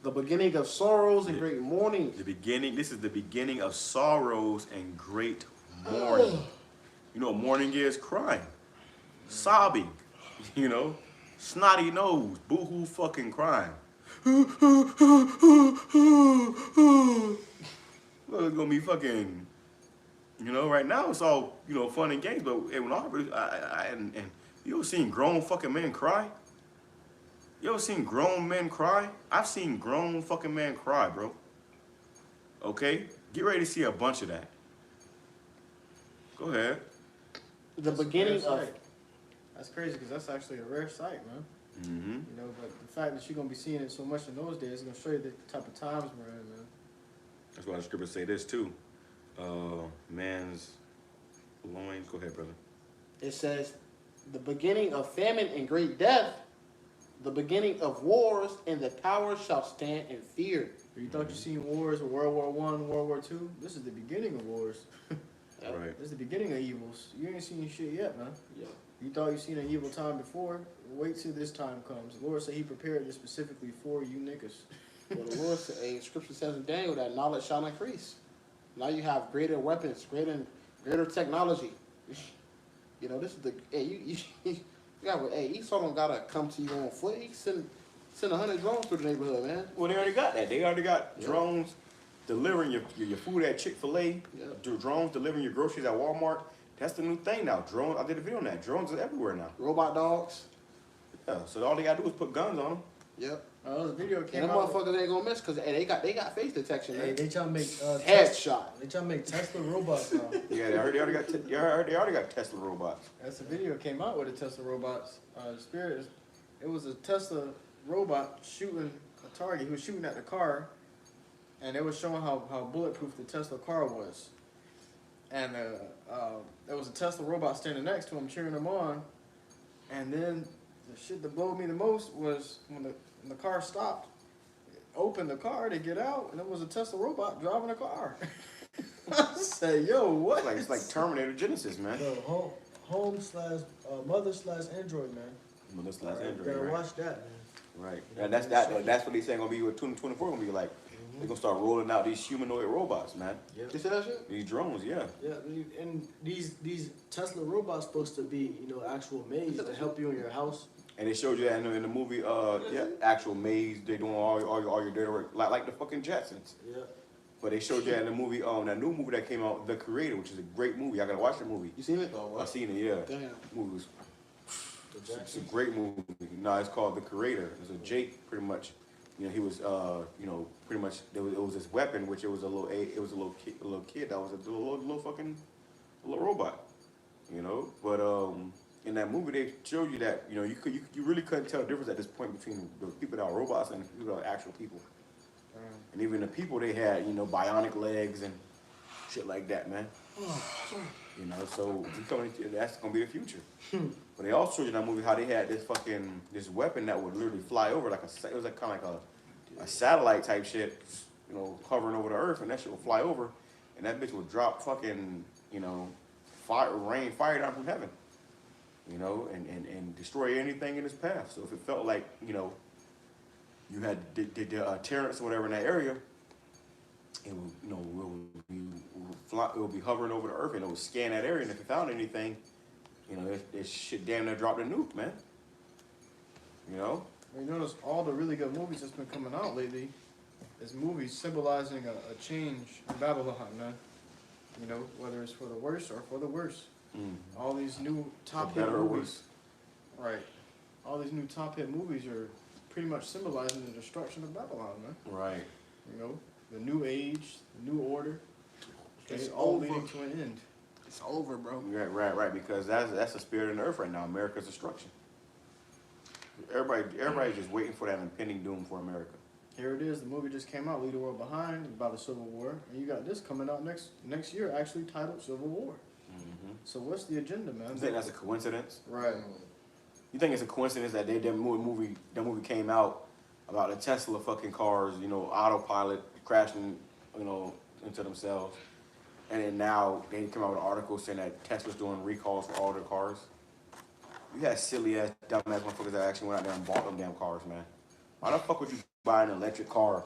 The beginning of sorrows and great mourning. This is the beginning of sorrows and great mourning. You know what mourning is? Crying. Sobbing. You know? Snotty nose. Boo-hoo fucking crying. Look, it's gonna be fucking, you know, right now it's all, you know, fun and games, but and you ever seen grown fucking men cry? You ever seen grown men cry? I've seen grown fucking men cry, bro. Okay? Get ready to see a bunch of that. Go ahead. The beginning of... That's crazy because that's actually a rare sight, man. Mm-hmm. You know, but the fact that you're going to be seeing it so much in those days is going to show you the type of times we're in, man. That's why the scriptures say this too. Man's loins. Go ahead, brother. It says, the beginning of famine and great death, the beginning of wars, and the powers shall stand in fear. You thought you seen wars in World War I, World War II? This is the beginning of wars. Right. This is the beginning of evils. You ain't seen shit yet, man. Yeah. You thought you seen an evil time before? Wait till this time comes. The Lord said he prepared this specifically for you niggas. Well, the Lord said, scripture says in Daniel that knowledge shall increase. Now you have greater weapons, greater technology. You know, this is the, hey, Esau don't gotta come to you on foot. He send 100 drones through the neighborhood, man. Well, they already got that. They already got drones delivering your food at Chick-fil-A, drones delivering your groceries at Walmart. That's the new thing now. Drones, I did a video on that. Drones are everywhere now. Robot dogs. Yeah, so all they gotta do is put guns on them. Yep. The video came and them out. motherfuckers ain't gonna miss because they got face detection. Hey, they trying to make headshot. They trying to make Tesla robots now. Yeah, they already got Tesla robots. That's the video came out with the Tesla robots. Spirit, it was a Tesla robot shooting a target. He was shooting at the car, and it was showing how bulletproof the Tesla car was. And there was a Tesla robot standing next to him, cheering him on. And then the shit that blew me the most was when the car stopped, opened the car to get out, and it was a Tesla robot driving a car. I said, yo, what? It's like Terminator Genesis, man. So mother/Android, man. Mother/Android. Better right. watch that, man. Right. And that's what he's saying gonna be with 2024 gonna be like. They're gonna start rolling out these humanoid robots, man. Yep. You see that shit? These drones, yeah. Yeah, and these Tesla robots supposed to be, you know, actual maids to help you in your house. And they showed you that in the movie, actual maids. They doing all your dirty work, like the fucking Jetsons. Yeah. But they showed you that in the movie, that new movie that came out, The Creator, which is a great movie. I gotta watch the movie. You seen it? I seen it, yeah. Damn. The movie was, it's a great movie. No, it's called The Creator. It's a Jake, pretty much. You know, he was, you know, pretty much. It was this weapon, which it was a little kid that was a little robot. You know, but in that movie they showed you that you know you really couldn't tell the difference at this point between the people that are robots and the people that are actual people. And even the people they had, you know, bionic legs and shit like that, man. You know, so that's gonna be the future. But they also showed you in that movie how they had this weapon that would literally fly over it was like kind of like a satellite type shit, you know, hovering over the earth, and that shit would fly over, and that bitch would drop fucking, you know, fire down from heaven, you know, and destroy anything in its path. So if it felt like, you know, you had the terrorists or whatever in that area, it would, you know, it would be hovering over the earth, and it would scan that area, and if it found anything, you know, it should damn near drop the nuke, man. You know? You notice all the really good movies that's been coming out lately is movies symbolizing a change in Babylon, man. You know, whether it's for the worse or for the worse. All these new top hit movies. Right. All these new top hit movies are pretty much symbolizing the destruction of Babylon, man. Right. You know, the new age, the new order. It's all over. leading to an end. It's over, bro. Right. Because that's the spirit of the earth right now. America's destruction. Everybody's just waiting for that impending doom for America. Here it is. The movie just came out, Leave the World Behind, about the Civil War, and you got this coming out next year, actually titled Civil War. So what's the agenda, man? You think that's a coincidence? Right. You think it's a coincidence that that movie came out about the Tesla fucking cars, you know, autopilot crashing, you know, into themselves, and then now they come out with an article saying that Tesla's doing recalls for all their cars. You had silly ass, dumb ass motherfuckers that actually went out there and bought them damn cars, man. Why the fuck would you buy an electric car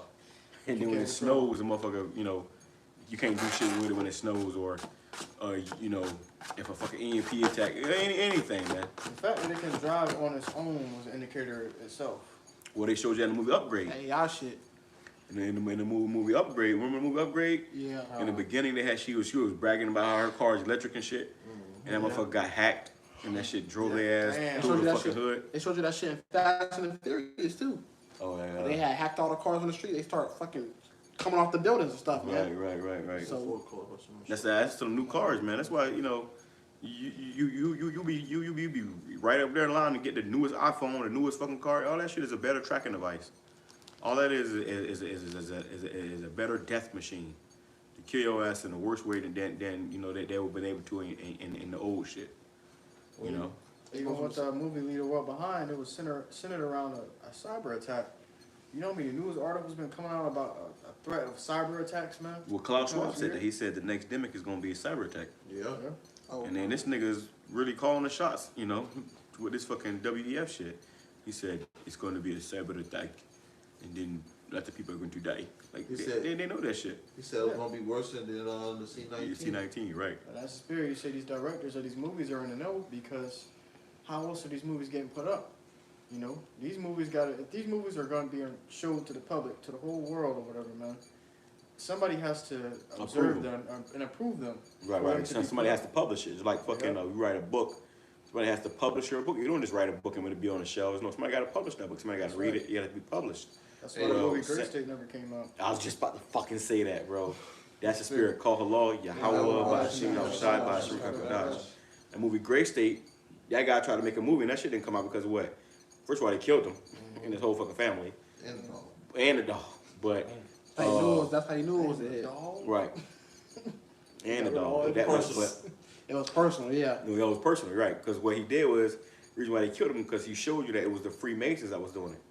and then when it snows, the motherfucker, you know, you can't do shit with it when it snows, or you know, if a fucking EMP attack, anything, man. The fact that it can drive on its own was an indicator itself. Well, they showed you in the movie Upgrade. Hey, y'all shit. In the movie Upgrade, remember the movie Upgrade? Yeah. In the beginning, she was bragging about how her car is electric and shit, and that motherfucker got hacked, and that shit drove their ass through the fucking hood. They showed you that shit in Fast and the Furious too. Oh yeah. They had hacked all the cars on the street. They start fucking coming off the buildings and stuff, man. Right. So that's some new cars, man. That's why, you know, you be right up there in line to get the newest iPhone, the newest fucking car. All that shit is a better tracking device. All that is a better death machine to kill your ass in the worst way than you know they would been able to in the old shit. You know. Even with the movie Leave the World Behind, it was centered around a cyber attack. You know, the news articles been coming out about a threat of cyber attacks, man. Well, Klaus Schwab said that. He said the next demic is going to be a cyber attack. Yeah. Oh, and then this nigga's really calling the shots, you know, with this fucking WEF shit. He said it's going to be a cyber attack, and then lots of people are going to die. Like, they know that shit. He said it was going to be worse than the C-19. C-19, right. And that's the spirit. You say these directors of these movies are in the know, because how else are these movies getting put up? You know, these movies if these movies are going to be showed to the public, to the whole world or whatever, man, somebody has to observe them and approve them. Right. Somebody has to publish it. It's like fucking, you write a book. Somebody has to publish your book. You don't just write a book and let it be on the shelves. No, somebody got to publish that book. Somebody got to read it. You got to be published. That's why the movie Great State never came out. I was just about to fucking say that, bro. That's the spirit. Call Allah, YAHAWADAH, That movie Great State, that guy tried to make a movie and that shit didn't come out because of what? First of all, they killed him and his whole fucking family. And the dog. But that's how you knew it was a dog. Right. And the dog. But that was it was personal, yeah. No, it was personal, right? Because what he did was, the reason why they killed him because he showed you that it was the Freemasons that was doing it.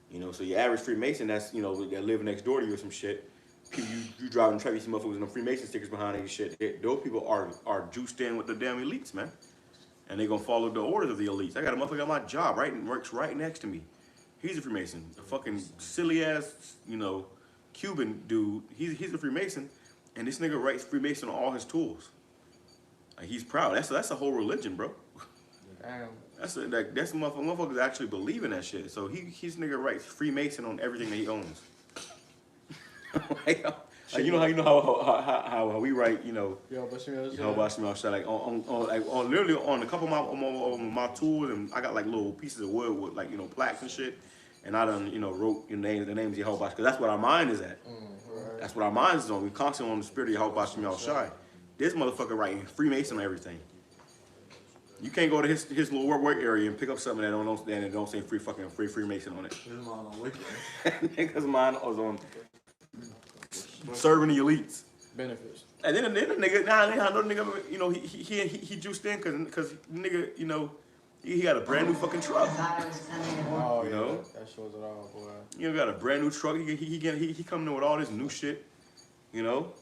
You know, so your average Freemason that's, you know, that live next door to you or some shit, you driving a truck, you see motherfuckers with no Freemason stickers behind it and shit. Those people are juiced in with the damn elites, man. And they gonna follow the orders of the elites. I got a motherfucker at my job, works right next to me. He's a Freemason. A fucking silly ass, you know, Cuban dude. He's a Freemason, and this nigga writes Freemason on all his tools. Like, he's proud. That's a whole religion, bro. Damn. That's motherfuckers actually believe in that shit. So his nigga writes Freemason on everything that he owns. Like, you know how we write, you know, like on literally on a couple of my tools, and I got like little pieces of wood with like, you know, plaques and shit, and I done, you know, wrote the names of Yahawah, because that's what our mind is at. That's what our mind is on. We constantly on the spirit of Yahawah. This motherfucker writing Freemason on everything. You can't go to his little work area and pick up something that don't say free Freemason on it. Niggas mine was on serving the elites. Benefits. And then the nigga, you know, he juiced in because nigga, you know, he got a brand new fucking truck. Oh, you know? That shows it all, boy. You know, got a brand new truck. He coming in with all this new shit, you know.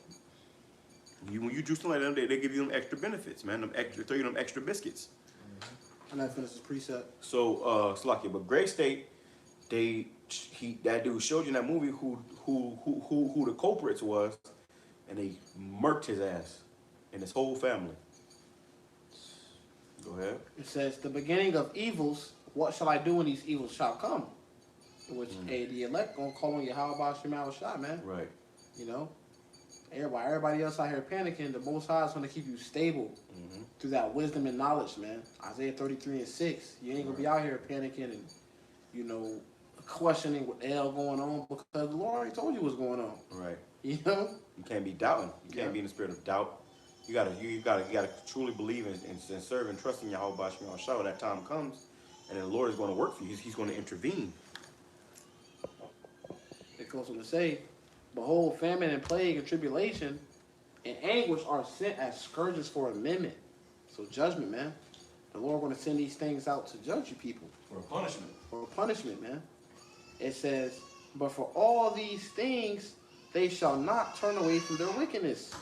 When you juice them like them, they give you them extra benefits, man. They throw you them extra biscuits. And that finishes preset. So, Slakia, but Great State, that dude showed you in that movie who the culprits was, and they murked his ass and his whole family. Go ahead. It says, the beginning of evils, what shall I do when these evils shall come? Which, the elect gonna call on Yahawah Shah, man. Right. You know? Everybody else out here panicking, the Most High is gonna keep you stable through that wisdom and knowledge, man. Isaiah 33:6. You ain't gonna be out here panicking and, you know, questioning what the hell going on, because the Lord already told you what's going on. Right. You know? You can't be doubting. You can't be in the spirit of doubt. You gotta truly believe and serve and trust in Yahawah Shah when that time comes, and then the Lord is going to work for you. He's going to intervene. It goes on to say, behold, famine and plague and tribulation and anguish are sent as scourges for amendment. So judgment, man. The Lord going to send these things out to judge you people. For punishment. For punishment, man. It says, but for all these things, they shall not turn away from their wickedness,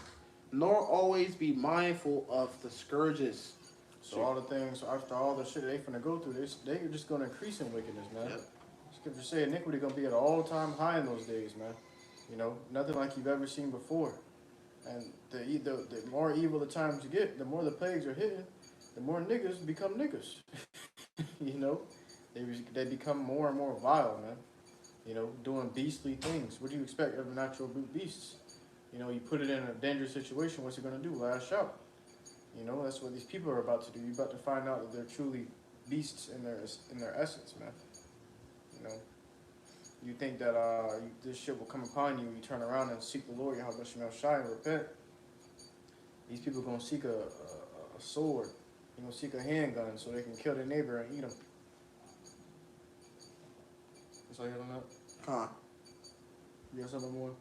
nor always be mindful of the scourges. So all the things, after all the shit they finna go through, they're just gonna increase in wickedness, man. Yep. Scripture say iniquity gonna be at an all-time high in those days, man. You know, nothing like you've ever seen before. And the more evil the times you get, the more the plagues are hitting, the more niggas become niggas. You know, they become more and more vile, man. You know, doing beastly things. What do you expect of natural beasts? You know, you put it in a dangerous situation, what's it gonna do? Lash out. You know, that's what these people are about to do. You're about to find out that they're truly beasts in their essence, man. You know, you think that this shit will come upon you when you turn around and seek the Lord, YAHAWADAH, and repent. These people are gonna seek a sword. They're gonna seek a handgun so they can kill their neighbor and eat him. That's all you got on that? Huh? You got something more?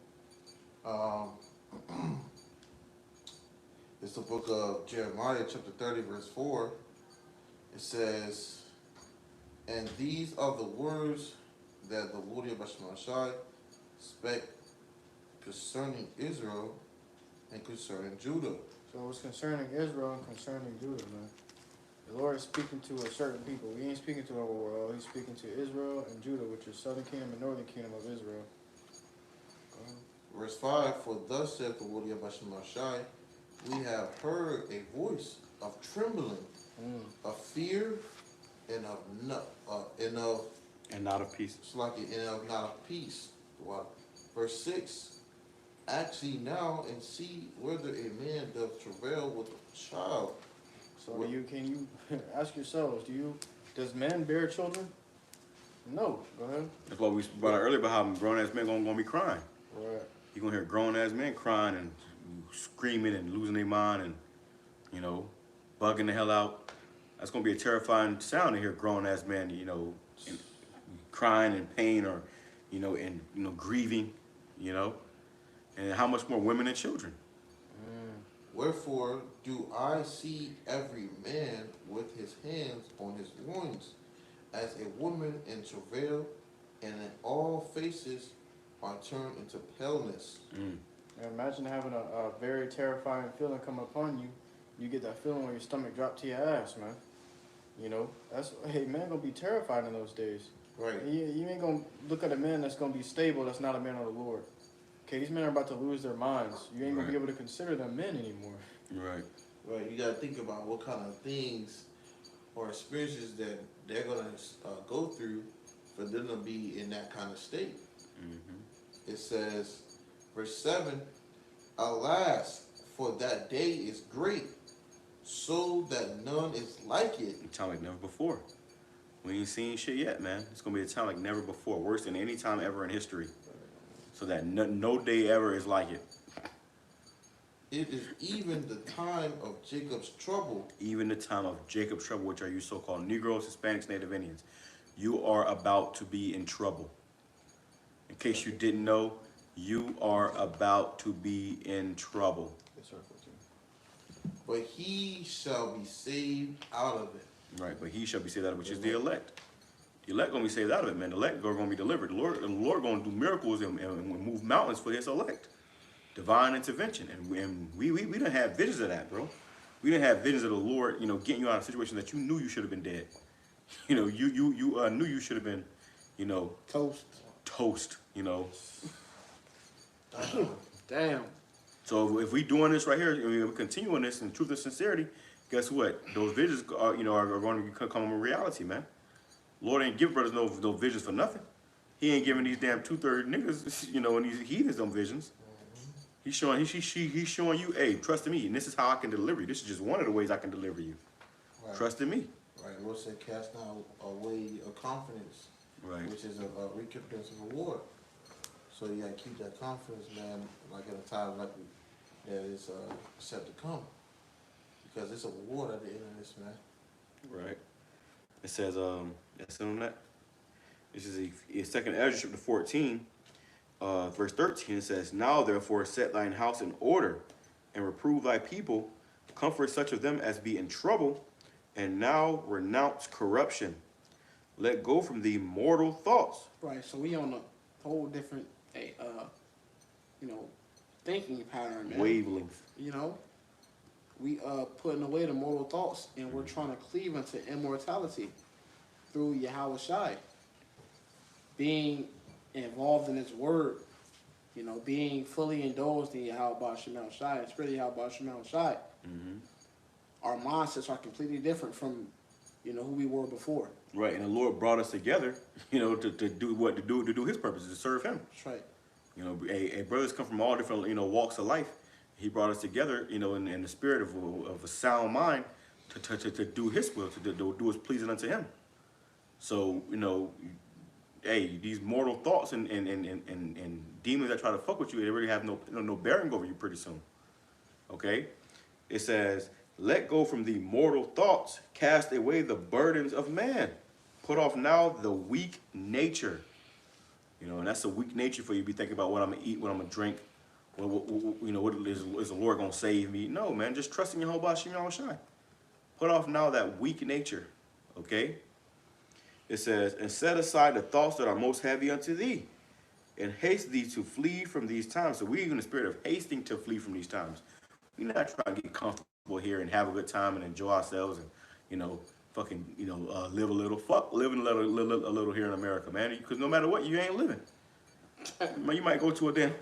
It's the book of Jeremiah, chapter 30, verse 4. It says, and these are the words that the Lord YAHAWADAH spake concerning Israel and concerning Judah. So it's concerning Israel and concerning Judah, man. The Lord is speaking to a certain people. He ain't speaking to the whole world. He's speaking to Israel and Judah, which is southern kingdom and northern kingdom of Israel. Verse 5, for thus saith the Lord YAHAWADAH, we have heard a voice of trembling, of fear, and not of peace. It's like and of not of peace. Wow. Verse 6, ask ye now and see whether a man doth travail with a child. So can you ask yourselves, does man bear children? No. Go ahead. That's what we brought out earlier about how grown-ass men gonna be crying. Right. You're gonna hear grown-ass men crying and screaming and losing their mind and, you know, bugging the hell out. That's gonna be a terrifying sound to hear grown-ass men, you know, crying in pain or, you know, grieving, you know. And how much more women and children? Wherefore do I see every man with his hands on his loins, as a woman in travail, and in all faces are turned into paleness. And imagine having a very terrifying feeling come upon you. You get that feeling when your stomach drops to your ass, man. You know, hey, man gonna be terrified in those days. Right. You ain't gonna look at a man that's gonna be stable, that's not a man of the Lord. Okay, these men are about to lose their minds. You ain't gonna be able to consider them men anymore. Right. Right, you gotta think about what kind of things or experiences that they're gonna go through for them to be in that kind of state. It says, verse 7, alas, for that day is great, so that none is like it. A time like never before. We ain't seen shit yet, man. It's gonna be a time like never before, worse than any time ever in history. So that no day ever is like it. It is even the time of Jacob's trouble. Even the time of Jacob's trouble, which are you so-called Negroes, Hispanics, Native Indians. You are about to be in trouble. In case you didn't know, you are about to be in trouble. But he shall be saved out of it. Right, but he shall be saved out of it, which is the elect. The elect gonna be saved out of it, man. The elect are gonna be delivered. The Lord gonna do miracles and move mountains for his elect. Divine intervention. And we done have visions of that, bro. We didn't have visions of the Lord, you know, getting you out of a situation that you knew you should have been dead. You know, you knew you should have been, you know, toast, you know. Damn. So if we doing this right here, and we continuing this in truth and sincerity, guess what? Those visions are, you know, are going to become a reality, man. Lord ain't giving brothers no visions for nothing. He ain't giving these damn 2/3 niggas, you know, and these heathens them visions. He's showing you, hey, trust in me, and this is how I can deliver you. This is just one of the ways I can deliver you. Right. Trust in me. Right. Lord said, cast not away your confidence. Right. Which is a recompense of reward. So you gotta keep that confidence, man, like at a time like that is set to come. Because it's a reward at the end of this, man. Right. It says, that's on that. This is a second Ezra chapter 14, verse 13. It says, now therefore set thine house in order, and reprove thy people, comfort such of them as be in trouble, and now renounce corruption. Let go from the mortal thoughts. Right, so we on a whole different, you know, thinking pattern, man. Wavelength. You know, we putting away the mortal thoughts, and we're trying to cleave into immortality through YAHAWADAH, being involved in His Word. You know, being fully indulged in YAHAWADAH, it's really YAHAWADAH. Our mindsets are completely different from, you know, who we were before. Right, and the Lord brought us together, you know, to do His purposes, to serve Him. That's right. You know, a brothers come from all different, you know, walks of life. He brought us together, you know, in the spirit of a sound mind to do His will, to do what's pleasing unto Him. So, you know, hey, these mortal thoughts and demons that try to fuck with you, they really have no bearing over you pretty soon. Okay? It says, let go from the mortal thoughts, cast away the burdens of man. Put off now the weak nature. You know, and that's a weak nature for you to be thinking about what I'm going to eat, what I'm going to drink, you know, what is the Lord going to save me? No, man, just trust in your whole YAHAWADAH. Put off now that weak nature, okay? It says, and set aside the thoughts that are most heavy unto thee, and haste thee to flee from these times. So we're in the spirit of hasting to flee from these times. We're not trying to get comfortable here and have a good time and enjoy ourselves and, you know, fucking, you know, live a little. Fuck living a little here in America, man. Because no matter what, you ain't living. Man, you might go to a damn,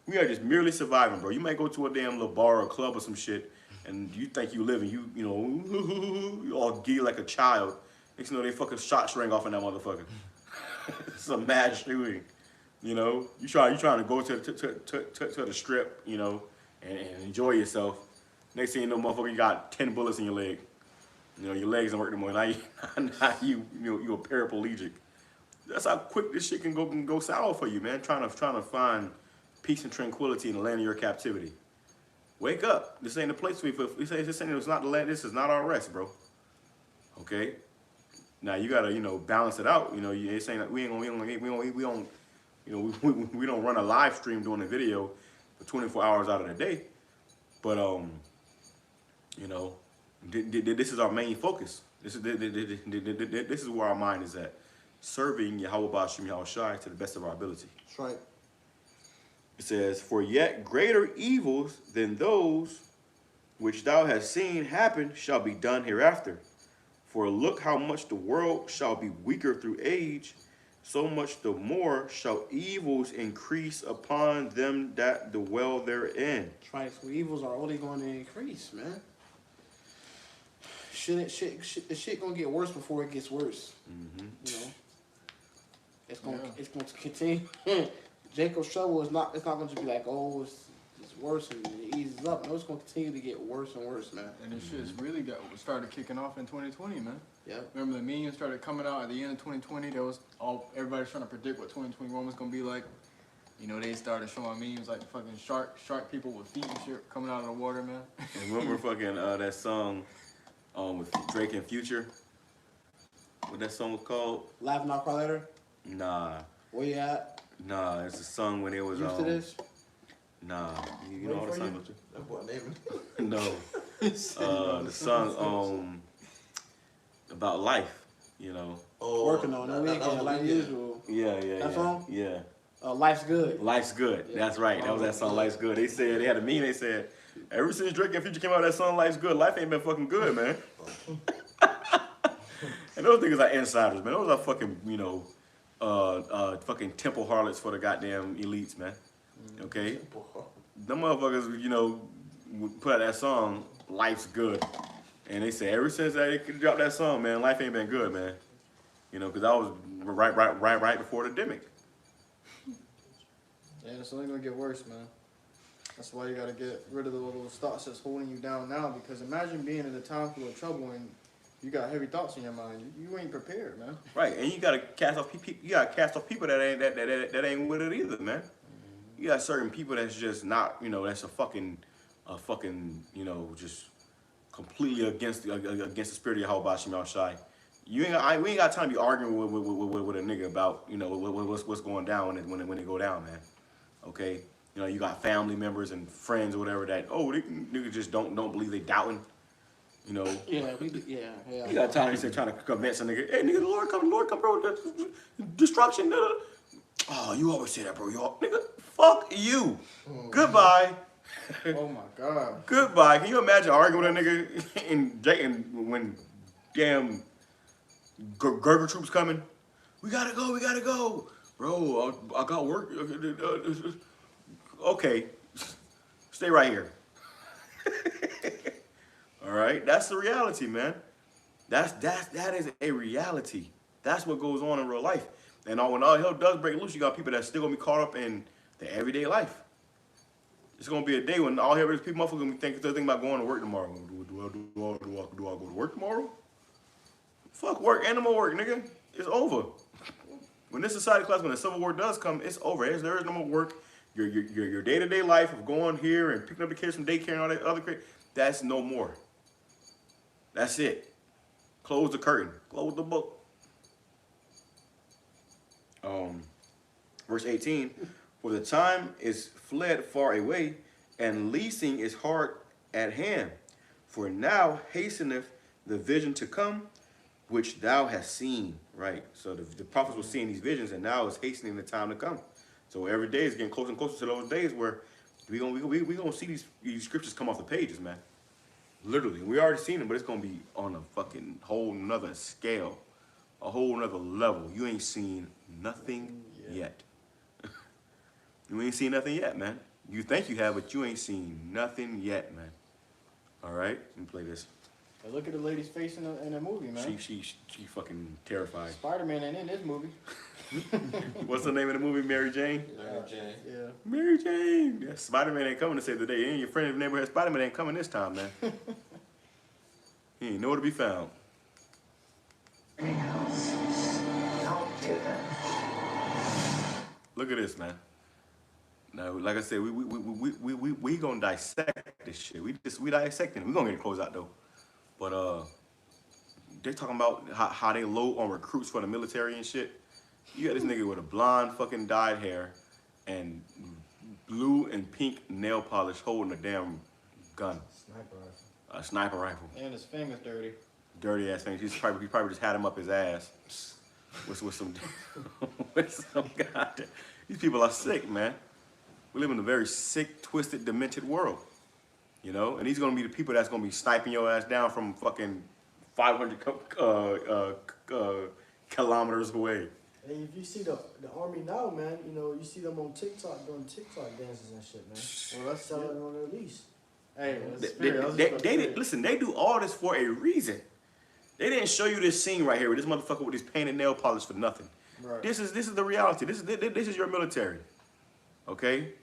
we are just merely surviving, bro. You might go to a damn little bar or club or some shit, and you think you living, you know, you all giddy like a child. Next thing you know, they fucking shots ring off in that motherfucker. It's a mad shooting. You know, you trying to go to the strip, you know, and enjoy yourself. Next thing you know, motherfucker, you got 10 bullets in your leg. You know, your legs don't work anymore. Now you're a paraplegic. That's how quick this shit can go sour for you, man. Trying to find peace and tranquility in the land of your captivity. Wake up. This ain't the place for you. It's not the land. This is not our rest, bro. Okay. Now you gotta, you know, balance it out. You know, it's saying that we don't run a live stream doing a video for 24 hours out of the day. But you know, this is our main focus. This is where our mind is at, serving YAHAWADAH to the best of our ability. That's right. It says, for yet greater evils than those which thou hast seen happen shall be done hereafter. For look how much the world shall be weaker through age, so much the more shall evils increase upon them that dwell therein. That's right. So evils are only going to increase, man. The shit gonna get worse before it gets worse. You know, it's going to continue. Jacob's trouble is not. It's not going to be like, oh, it's worse and it eases up. No, it's going to continue to get worse and worse, man. And this shit's really started kicking off in 2020, man. Yeah. Remember the memes started coming out at the end of 2020? There was everybody's trying to predict what 2021 was gonna be like. You know, they started showing memes like fucking shark people with feet and shit coming out of the water, man. And remember fucking that song with Drake and Future? What that song was called? Laugh Not Cry Later? Nah. Where you at? Nah, it's a song when it was Used to this? Nah, you know all the songs. That boy naming. No. The song about life, you know. Oh, working on the weekend like usual. Yeah. That song? Yeah. Life's Good. Life's Good. Yeah. That's right. That was that song, Life's Good. They had a meme. They said, ever since Drake and Future came out with that song, Life's Good, life ain't been fucking good, man. And those niggas are insiders, man. Those are fucking, you know, fucking temple harlots for the goddamn elites, man. Okay? Them motherfuckers, you know, put out that song, Life's Good. And they say ever since they dropped that song, man, life ain't been good, man. You know, because I was right before the demic. Yeah, it's only gonna get worse, man. That's why you gotta get rid of those thoughts that's holding you down now. Because imagine being in a time full of trouble and you got heavy thoughts in your mind. You ain't prepared, man. Right, and you gotta cast off people. You gotta cast off people that ain't with it either, man. You got certain people that's just not, you know, that's a fucking, you know, just completely against the spirit of YAHAWADAH. We ain't got time to be arguing with a nigga about, you know, what's going down when they go down, man. Okay, you know, you got family members and friends or whatever that, oh, they niggas just don't believe, they doubting. You know. Yeah, You got time to trying to convince a nigga, hey nigga, the Lord come, bro. Destruction. Oh, you always say that, bro. Nigga, fuck you. Goodbye. Oh my God. Goodbye. Can you imagine arguing with a nigga and when damn Gurger troops coming? We gotta go. Bro, I got work. Okay. Stay right here. All right? That's the reality, man. That is a reality. That's what goes on in real life. And when all hell does break loose, you got people that's still gonna be caught up in the everyday life. It's gonna be a day when all hell breaks, people motherfuckers gonna be thinking about going to work tomorrow. Do I go to work tomorrow? Fuck work, animal work, nigga. It's over. When this society class, when the Civil War does come, it's over. There is no more work. Your day-to-day life of going here and picking up the kids from daycare and all that other crap, that's no more. That's it. Close the curtain. Close the book. Verse 18, for the time is fled far away, and leasing is hard at hand. For now hasteneth the vision to come, which thou hast seen. Right? So the prophets were seeing these visions, and now it's hastening the time to come. So every day is getting closer and closer to those days where we gonna see these scriptures come off the pages, man. Literally. We already seen them, but it's gonna be on a fucking whole nother scale. A whole nother level. You ain't seen nothing yet. You ain't seen nothing yet, man. You think you have, but you ain't seen nothing yet, man. All right? Let me play this. Hey, look at the lady's face in the movie, man. She fucking terrified. Spider-Man ain't in this movie. What's the name of the movie, Mary Jane? Mary Jane. Yeah. Mary Jane. Yeah, Spider-Man ain't coming to save the day. And your friend in the neighborhood, Spider-Man ain't coming this time, man. He ain't nowhere to be found. Look at this, man. Now, like I said, we gonna dissect this shit. We dissecting it. We gonna get it closed out though. But they talking about how they load on recruits for the military and shit. You got this nigga with a blonde fucking dyed hair and blue and pink nail polish holding a damn gun. Sniper rifle. A sniper rifle. And his fingers dirty. Dirty ass fingers. He probably just had him up his ass with some goddamn. These people are sick, man. We live in a very sick, twisted, demented world. You know? And these are gonna be the people that's gonna be sniping your ass down from fucking 500 kilometers away. And if you see the army now, man, you know, you see them on TikTok doing TikTok dances and shit, man. Well, that's selling on their lease. Hey, listen, they do all this for a reason. They didn't show you this scene right here with this motherfucker with his painted nail polish for nothing. Right. This is the reality. This is your military. Okay?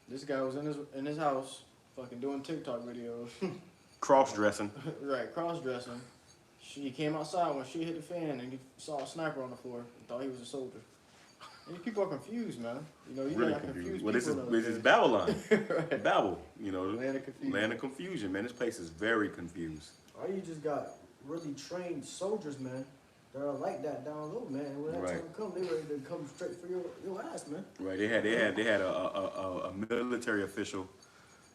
This guy was in his house, fucking doing TikTok videos. Cross-dressing. Right, cross-dressing. He came outside when she hit the fan and he saw a sniper on the floor and thought he was a soldier. And these people are confused, man. You know, you really got confused. Well, this is Babylon. Right. Babel, you know. Land of confusion. Land of confusion, man. This place is very confused. Or you just got really trained soldiers, man, that are like that down low, man. When that time comes, they ready to come straight for your ass, man. Right. They had a military official,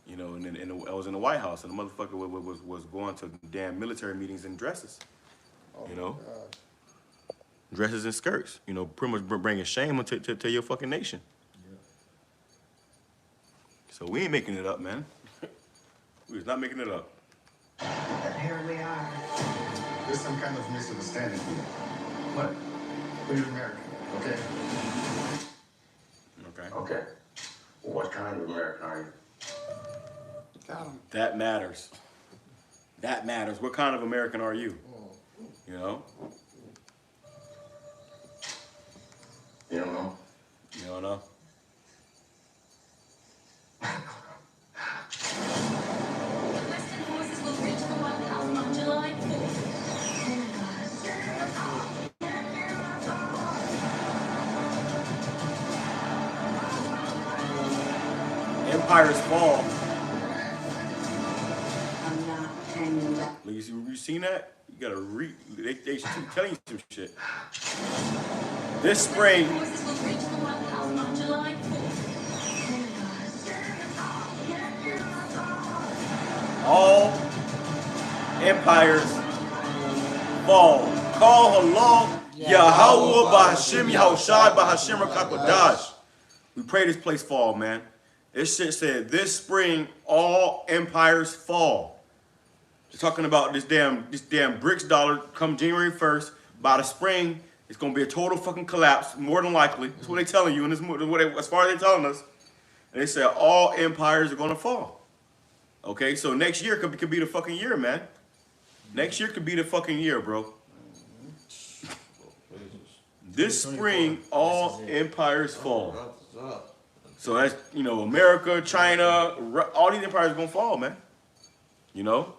you know, and I was in the White House, and the motherfucker was going to damn military meetings in dresses, you know, dresses and skirts, you know, pretty much bringing shame to your fucking nation. Yeah. So we ain't making it up, man. We was not making it up. And here we are. There's some kind of misunderstanding here. What? We're American, okay? Okay. Okay. What kind of American are you? That matters. That matters. What kind of American are you? You know? You don't know? You don't know? Western forces will reach the White House on July 4th. Empires fall. I'm not hanging back. You seen that? You gotta they should keep telling you some shit. This spring. Forces will reach the White House on July 4th. All empires fall. Call Allah, Yahawah, Bahashim, Yahushai, Bahashim, Rakakadash. We pray this place fall, man. This shit said, this spring, all empires fall. They're talking about this damn BRICS dollar come January 1st. By the spring, it's going to be a total fucking collapse, more than likely. That's what they're telling you, and this, as far as they're telling us. And they said all empires are going to fall. Okay, so next year could be the fucking year, man. Next year could be the fucking year, bro. This spring, all empires fall. So that's, you know, America, China, all these empires are going to fall, man. You know?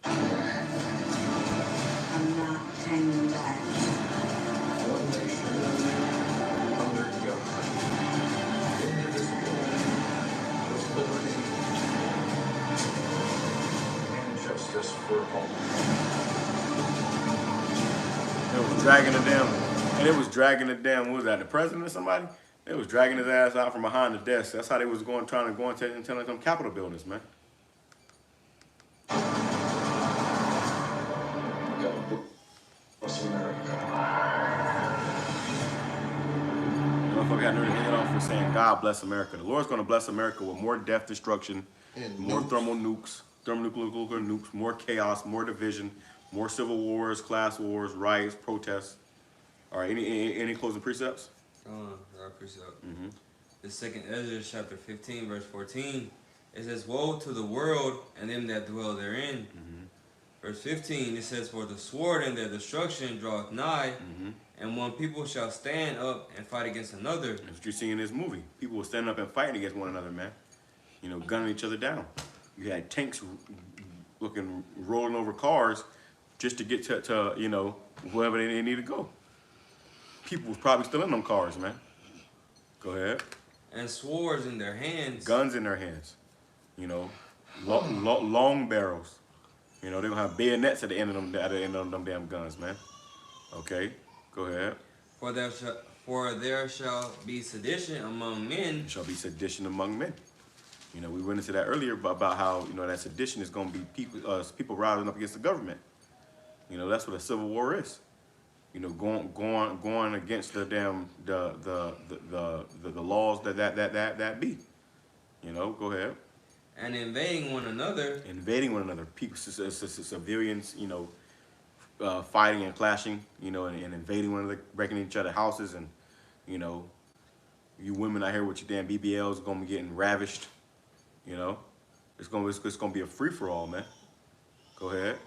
I'm not hanging back. One nation, under God, indivisible, with liberty and justice for all. It was dragging it down. And it was dragging it down. What was that, the president or somebody? It was dragging his ass out from behind the desk. That's how they was trying to go and tell them Capitol buildings, man. Motherfucker got nerve to hit off for saying God bless America. The Lord's going to bless America with more death, destruction, and more thermonuclear nukes, more chaos, more division, more civil wars, class wars, riots, protests. All right, any closing precepts? Precept. The second Ezra chapter 15 verse 14. It says, "Woe to the world and them that dwell therein." Verse 15, it says, "For the sword and their destruction draweth nigh, and one people shall stand up and fight against another." That's what you're seeing in this movie. People were standing up and fighting against one another, man. You know, gunning each other down. You had tanks rolling over cars just to get to you know, wherever they need to go. People was probably still in them cars, man. Go ahead. And swords in their hands. Guns in their hands. You know, long barrels. You know, they're gonna have bayonets at the end of them damn guns, man. Okay, go ahead. For there shall be sedition among men. There shall be sedition among men. You know, we went into that earlier about how, you know, that sedition is gonna be people rising up against the government. You know, that's what a civil war is. You know, going against the damn the laws that be. You know, go ahead. And invading one another. Invading one another. People, civilians, you know, fighting and clashing, you know, and invading one another, breaking each other's houses, and, you know, you women out here with your damn BBLs are gonna be getting ravished. You know, it's gonna be a free for all, man. Go ahead.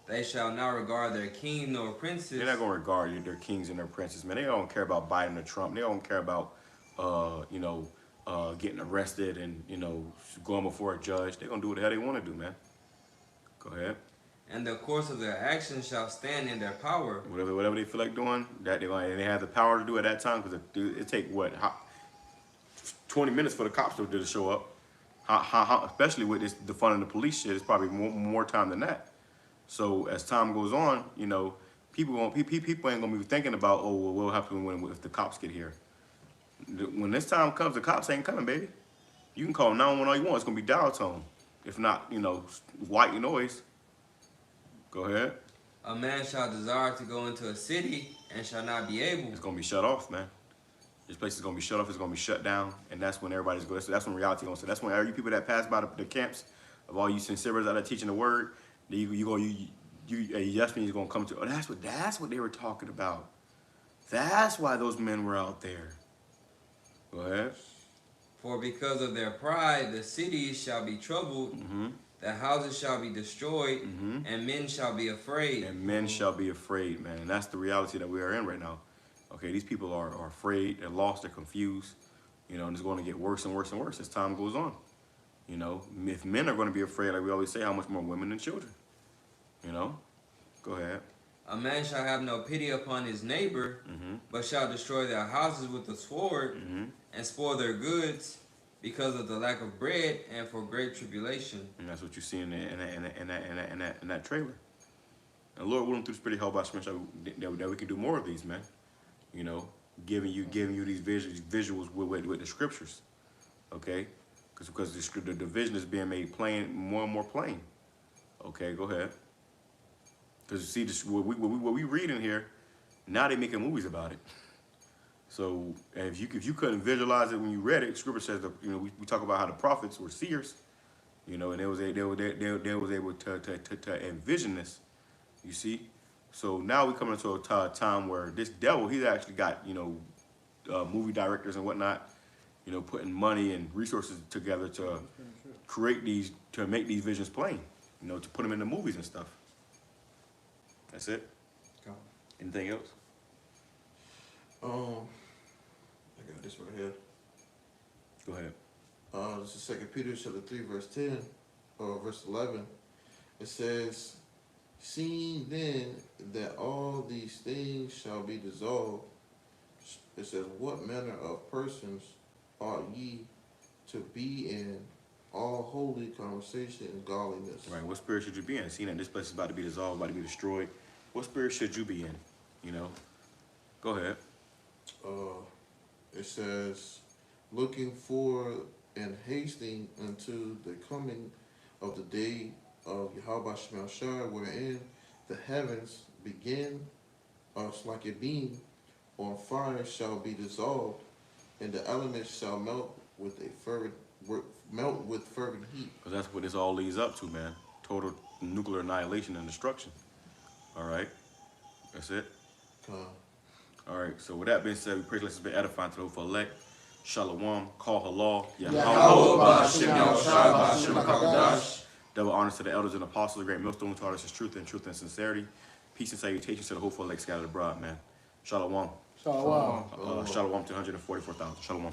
They shall not regard their king nor princes. They're not gonna regard their kings and their princes, man. They don't care about Biden or Trump. They don't care about, you know, getting arrested and, you know, going before a judge. They're gonna do what the hell they want to do, man. Go ahead. And the course of their actions shall stand in their power. Whatever they feel like doing, that they have the power to do at that time, because it take what 20 minutes for the cops to show up. Especially with this defunding the police shit, it's probably more time than that. So as time goes on, you know, people ain't gonna be thinking about, oh, well, what'll happen if the cops get here. When this time comes, the cops ain't coming, baby. You can call 911 all you want. It's gonna be dial tone. If not, you know, white noise. Go ahead. A man shall desire to go into a city and shall not be able. It's gonna be shut off, man. This place is gonna be shut off. It's gonna be shut down, and that's when everybody's going. So that's when reality gonna say. That's when all you people that pass by the camps of all you sinceres out there teaching the word. Yasmin is gonna come to. Oh, that's what they were talking about. That's why those men were out there. Go ahead. For because of their pride, the cities shall be troubled, the houses shall be destroyed, and men shall be afraid. And men shall be afraid, man. And that's the reality that we are in right now. Okay, these people are afraid, they're lost, they're confused, you know, and it's going to get worse and worse and worse as time goes on. You know, if men are going to be afraid, like we always say, how much more women and children? You know? Go ahead. A man shall have no pity upon his neighbor, but shall destroy their houses with the sword, and spoil their goods because of the lack of bread and for great tribulation. And that's what you see in that trailer. And Lord willing, through the Spirit of Hell, that we can do more of these, man. You know, giving you these visuals with the scriptures, okay? Because the division is being made plain, more and more plain. Okay, go ahead. Because you see, this, what we read in here, now they making movies about it. So if you couldn't visualize it when you read it, Scripture says that, you know, we talk about how the prophets were seers, you know, and they was able to envision this. You see, so now we come into a time where this devil, he's actually got, you know, movie directors and whatnot, you know, putting money and resources together to create these, to make these visions plain, you know, to put them in the movies and stuff. That's it. Anything else? I got this right here. Go ahead. This is 2 Peter chapter 3, verse 10, or verse 11. It says, seeing then that all these things shall be dissolved, it says, what manner of persons ought ye to be in all holy conversation and godliness? Right, what spirit should you be in? Seeing that this place is about to be dissolved, about to be destroyed, what spirit should you be in? You know? Go ahead. It says, looking for and hasting unto the coming of the day of YAHAWADAH, wherein the heavens begin us like a beam on fire shall be dissolved, and the elements shall melt with fervent heat. Because that's what this all leads up to, man. Total nuclear annihilation and destruction. All right? That's it? All right, so with that being said, we pray this has been edifying to the hopeful elect. Shalom, call halal, YAHAWADAH. Double honors to the elders and apostles, the great millstone taught us his truth and sincerity. Peace and salutations to the hopeful elect scattered abroad, man. Shalom. Shalom. Shalom to 144,000. Shalom.